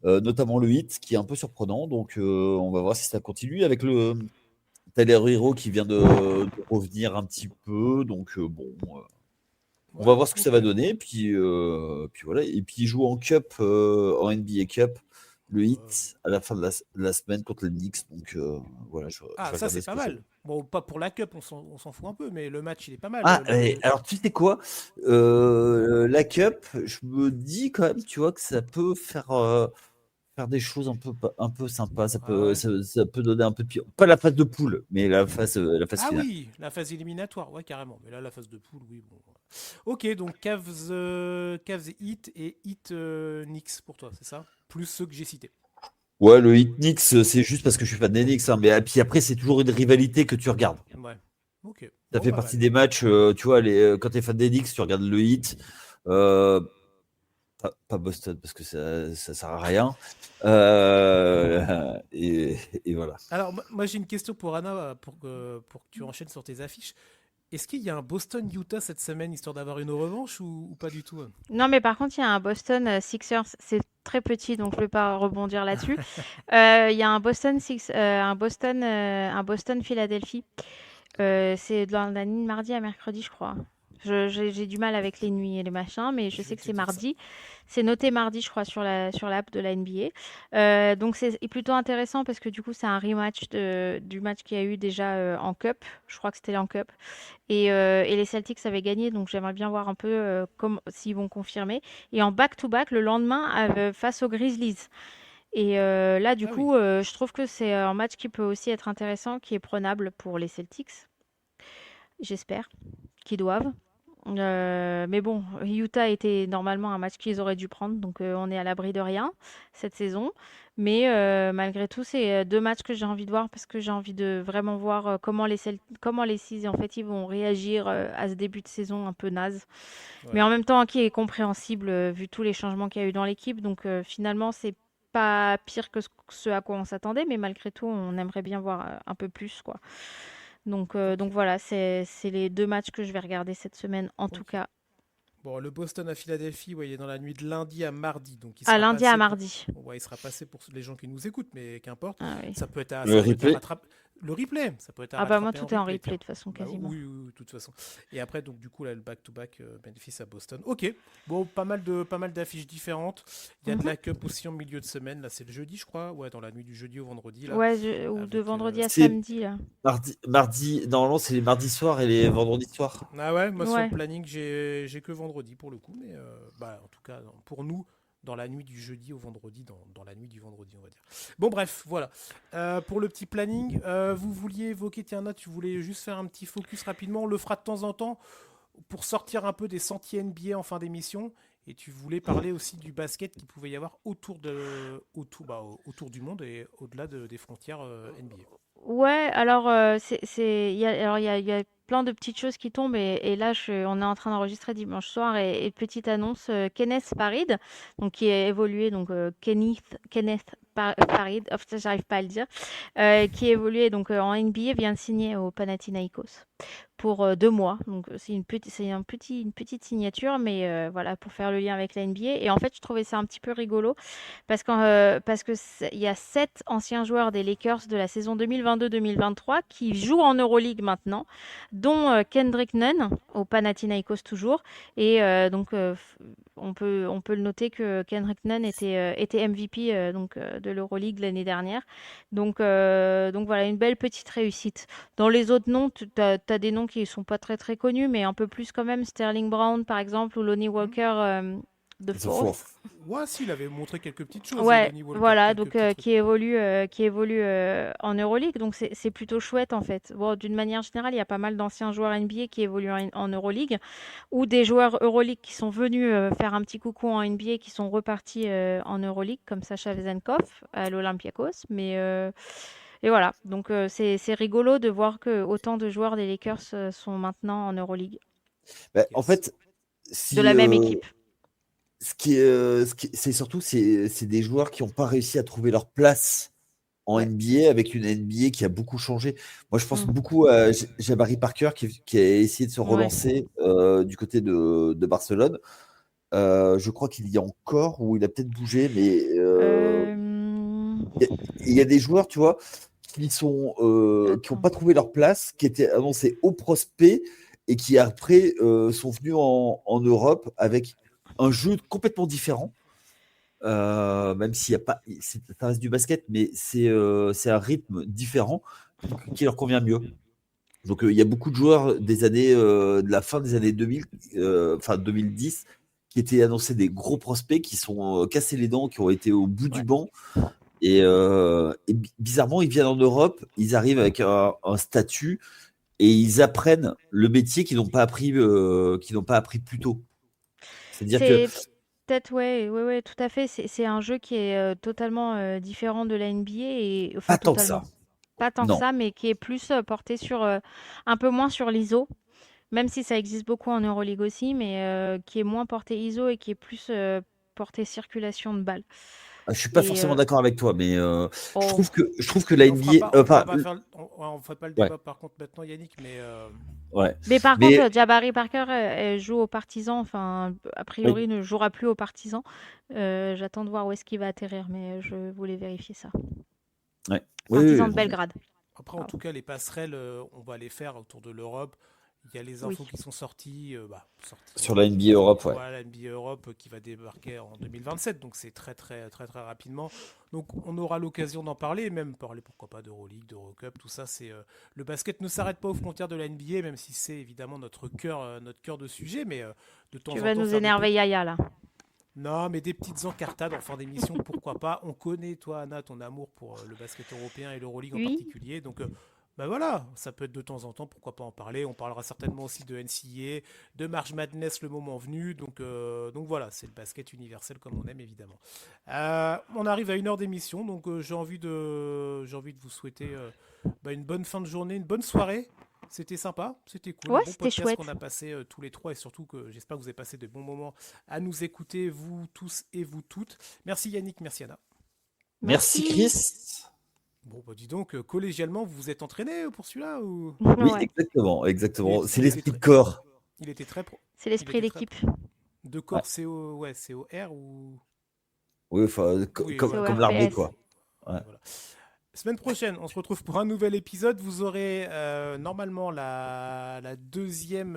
Notamment le Heat, qui est un peu surprenant. Donc, on va voir si ça continue avec le Tyler Hero qui vient de revenir un petit peu. Donc, bon, on Ouais, va voir ce que ça ok. va donner. Puis voilà. Et puis, il joue en Cup, en NBA Cup, le Ouais. Heat, à la fin de la semaine contre les Knicks. Donc, voilà, je Ah vais ça regarder c'est ce pas que ça mal. donne. Bon, pas pour la cup, on s'en fout un peu, mais le match il est pas mal. Ah, alors tu sais quoi? La Cup, je me dis quand même, tu vois, que ça peut faire des choses un peu sympas. Ah ouais. Ça peut donner un peu de pied. Pas la phase de poule, mais la phase Ah finale. oui, la phase éliminatoire, ouais carrément. Mais là la phase de poule, oui bon. Ok, donc Cavs Heat et Heat Knicks pour toi, c'est ça? Plus ceux que j'ai cités. Ouais, le Heat Knicks, c'est juste parce que je suis fan des Knicks, hein, mais puis après, c'est toujours une rivalité que tu regardes. Ouais. Ok. Ça Bon, fait pas partie mal. des matchs, tu vois, quand tu es fan des Knicks, tu regardes le Heat. Euh, pas Boston, parce que ça sert à rien. Et voilà. Alors, moi j'ai une question pour Anna, pour que tu enchaînes sur tes affiches. Est-ce qu'il y a un Boston-Utah cette semaine, histoire d'avoir une revanche ou pas du tout? Non, mais par contre, il y a un Boston Sixers. C'est très petit, donc je ne vais pas rebondir là-dessus. Il y a un Boston Philadelphie. C'est dans la nuit de mardi à mercredi, je crois. J'ai du mal avec les nuits et les machins, mais je Je vais sais que te c'est dire ça. mardi. C'est noté mardi, je crois, sur l'app de la NBA. Donc c'est plutôt intéressant parce que du coup, c'est un rematch du match qu'il y a eu déjà en Cup. Je crois que c'était en Cup. Et les Celtics avaient gagné, donc j'aimerais bien voir un peu s'ils vont confirmer. Et en back-to-back, le lendemain, face aux Grizzlies. Et là, du Ah oui. coup, je trouve que c'est un match qui peut aussi être intéressant, qui est prenable pour les Celtics, j'espère, qu'ils doivent. Mais bon, Utah était normalement un match qu'ils auraient dû prendre, donc on est à l'abri de rien cette saison. Mais malgré tout, c'est deux matchs que j'ai envie de voir parce que j'ai envie de vraiment voir comment les Seas, en fait, ils vont réagir à ce début de saison un peu naze. Mais Ouais. en même temps, qui est compréhensible vu tous les changements qu'il y a eu dans l'équipe. Donc finalement, c'est pas pire que ce à quoi on s'attendait, mais malgré tout, on aimerait bien voir un peu plus, quoi. Donc Ok. voilà, c'est les deux matchs que je vais regarder cette semaine, en tout Ok. cas. Bon, le Boston à Philadelphie, ouais, il est dans la nuit de lundi à mardi, donc il À sera lundi à passé pour, mardi. ouais, il sera passé pour les gens qui nous écoutent, mais qu'importe. Ah oui. Le Ça peut être à replay. rattraper. Le replay, ça peut être à Ah bah moi rattraper en tout est en replay, replay tiens. de toute façon Bah quasiment. oui, oui, oui, de toute façon. Et après, donc du coup, là, le back-to-back Memphis à Boston. Ok. Bon, pas mal d'affiches différentes. Il y a de Mhm. la Cup aussi en milieu de semaine. Là, c'est le jeudi, je crois. Ouais, dans la nuit du jeudi au vendredi, là, Ouais, ou de avec. vendredi à C'est samedi là. mardi, normalement, c'est les mardis soirs et les vendredis soirs. Ah ouais, moi sur le Ouais. planning, j'ai que vendredi pour le coup, mais bah, en tout cas, pour nous, dans la nuit du jeudi au vendredi, dans la nuit du vendredi, on va dire. Bon, bref, voilà. Pour le petit planning, vous vouliez évoquer, tiens, Nat, tu voulais juste faire un petit focus rapidement, on le fera de temps en temps pour sortir un peu des sentiers NBA en fin d'émission. Et tu voulais parler aussi du basket qu'il pouvait y avoir autour du monde et au-delà des frontières NBA. Ouais, alors il y a plein de petites choses qui tombent et là on est en train d'enregistrer dimanche soir et petite annonce Kenneth Farid donc qui a évolué donc Farid, oh, putain, j'arrive pas à le dire, qui évoluait donc en NBA vient de signer au Panathinaikos pour 2 mois. Donc une petite signature, mais voilà pour faire le lien avec la NBA. Et en fait, je trouvais ça un petit peu rigolo parce que il y a 7 anciens joueurs des Lakers de la saison 2022-2023 qui jouent en Euroleague maintenant, dont Kendrick Nunn au Panathinaikos toujours. Et on peut le noter que Kendrick Nunn était MVP de l'Euroleague l'année dernière. Donc voilà, une belle petite réussite. Dans les autres noms, tu as des noms qui sont pas très très connus, mais un peu plus quand même. Sterling Brown par exemple ou Lonnie Hmm. Walker de Ils sont Fourth. forts. Ouais, si, il avait montré quelques petites choses, Ouais, Lonnie Walker, voilà, quelques donc petits trucs. qui évolue en Euroleague, donc c'est plutôt chouette en fait. Bon, d'une manière générale, il y a pas mal d'anciens joueurs NBA qui évoluent en Euroleague, ou des joueurs Euroleague qui sont venus faire un petit coucou en NBA, qui sont repartis en Euroleague, comme Sacha Vezenkov à l'Olympiakos. Et voilà, donc c'est rigolo de voir que autant de joueurs des Lakers sont maintenant en Euroleague, Bah, en Yes. fait, de si la même équipe. c'est surtout c'est des joueurs qui n'ont pas réussi à trouver leur place en Ouais. NBA avec une NBA qui a beaucoup changé. Moi, je pense Mm. beaucoup à Jabari Parker qui a essayé de se Ouais. relancer du côté de Barcelone. Je crois qu'il y a encore, ou il a peut-être bougé, mais Euh, il y a des joueurs, tu vois, qui n'ont Attends. pas trouvé leur place, qui étaient annoncés au prospect et qui après sont venus en Europe avec un jeu complètement différent. Même s'il y a pas, ça reste du basket, mais c'est un rythme différent qui leur convient mieux. Donc il y a beaucoup de joueurs de la fin des années 2000, enfin 2010, qui étaient annoncés des gros prospects qui sont cassés les dents, qui ont été au bout du Ouais. banc. Et bizarrement, ils viennent en Europe, ils arrivent avec un statut et ils apprennent le métier qu'ils n'ont pas appris plus tôt. C'est-à-dire que C'est peut-être, ouais, ouais, ouais, tout à fait. C'est un jeu qui est totalement différent de la NBA et enfin pas tant que ça. totalement. Pas tant que Non. ça, mais qui est plus porté sur un peu moins sur l'ISO, même si ça existe beaucoup en Euroleague aussi, mais qui est moins porté ISO et qui est plus porté circulation de balles. Je suis pas Et forcément d'accord avec toi, mais oh, je trouve que la On fera pas, NBA, on fera enfin, pas faire, on fera pas le ouais, débat par contre maintenant, Yannick, mais ouais, mais par contre, mais Jabari Parker elle joue aux Partisans, enfin, a oui, priori ne jouera plus aux Partisans. J'attends de voir où est-ce qu'il va atterrir, mais je voulais vérifier ça. ouais, oui, oui, Partisans oui, de non, mais Belgrade. après en Pardon. tout cas les passerelles, on va les faire autour de l'Europe. Il y a les Oui. infos qui sont sorties, sur la NBA Europe, ouais. voilà, la NBA Europe qui va débarquer en 2027, donc c'est très très très très rapidement. Donc on aura l'occasion d'en parler, et même parler pourquoi pas d'Euroleague, d'Eurocup, tout ça. C'est le basket ne s'arrête pas aux frontières de la NBA, même si c'est évidemment notre cœur de sujet, mais de Tu temps en vas temps nous faire des énerver, Yaya, là. non, mais des petites encartades en fin d'émission, pourquoi pas. On connaît, toi, Anna, ton amour pour le basket européen et l'Euroleague en Oui. particulier. Donc, Bah voilà, ça peut être de temps en temps, pourquoi pas en parler. On parlera certainement aussi de NCAA, de March Madness le moment venu. Donc voilà, c'est le basket universel comme on aime évidemment. On arrive à 1 heure d'émission, donc j'ai envie de vous souhaiter une bonne fin de journée, une bonne soirée. C'était sympa, c'était cool. Un Ouais, bon c'était podcast chouette. qu'on a passé tous les trois et surtout que j'espère que vous avez passé de bons moments à nous écouter, vous tous et vous toutes. Merci Yannick, merci Anna. Merci Chris. Bon, bah dis donc, collégialement, vous vous êtes entraîné pour celui-là ou... Oui, Ouais, exactement. C'est Il était l'esprit de très- corps. Il était très pro. c'est Il l'esprit était très d'équipe. pro. De Ouais. corps COR ou... Oui, enfin, Oui, comme, voilà. comme l'armée, CORPS. quoi. Ouais. Voilà. Semaine prochaine, on se retrouve pour un nouvel épisode. Vous aurez normalement la deuxième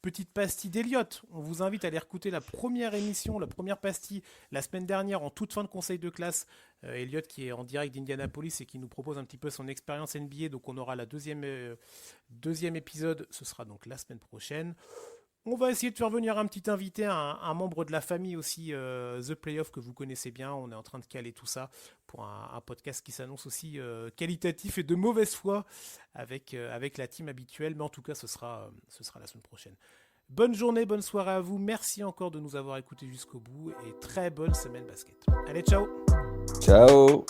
petite pastille d'Eliott. On vous invite à aller écouter la première émission, la première pastille, la semaine dernière, en toute fin de conseil de classe. Eliott qui est en direct d'Indianapolis et qui nous propose un petit peu son expérience NBA. Donc on aura la deuxième épisode. Ce sera donc la semaine prochaine. On va essayer de faire venir un petit invité, un membre de la famille aussi, The Playoff, que vous connaissez bien. On est en train de caler tout ça pour un podcast qui s'annonce aussi qualitatif et de mauvaise foi avec la team habituelle. Mais en tout cas, ce sera la semaine prochaine. Bonne journée, bonne soirée à vous. Merci encore de nous avoir écoutés jusqu'au bout et très bonne semaine basket. Allez, ciao! Ciao.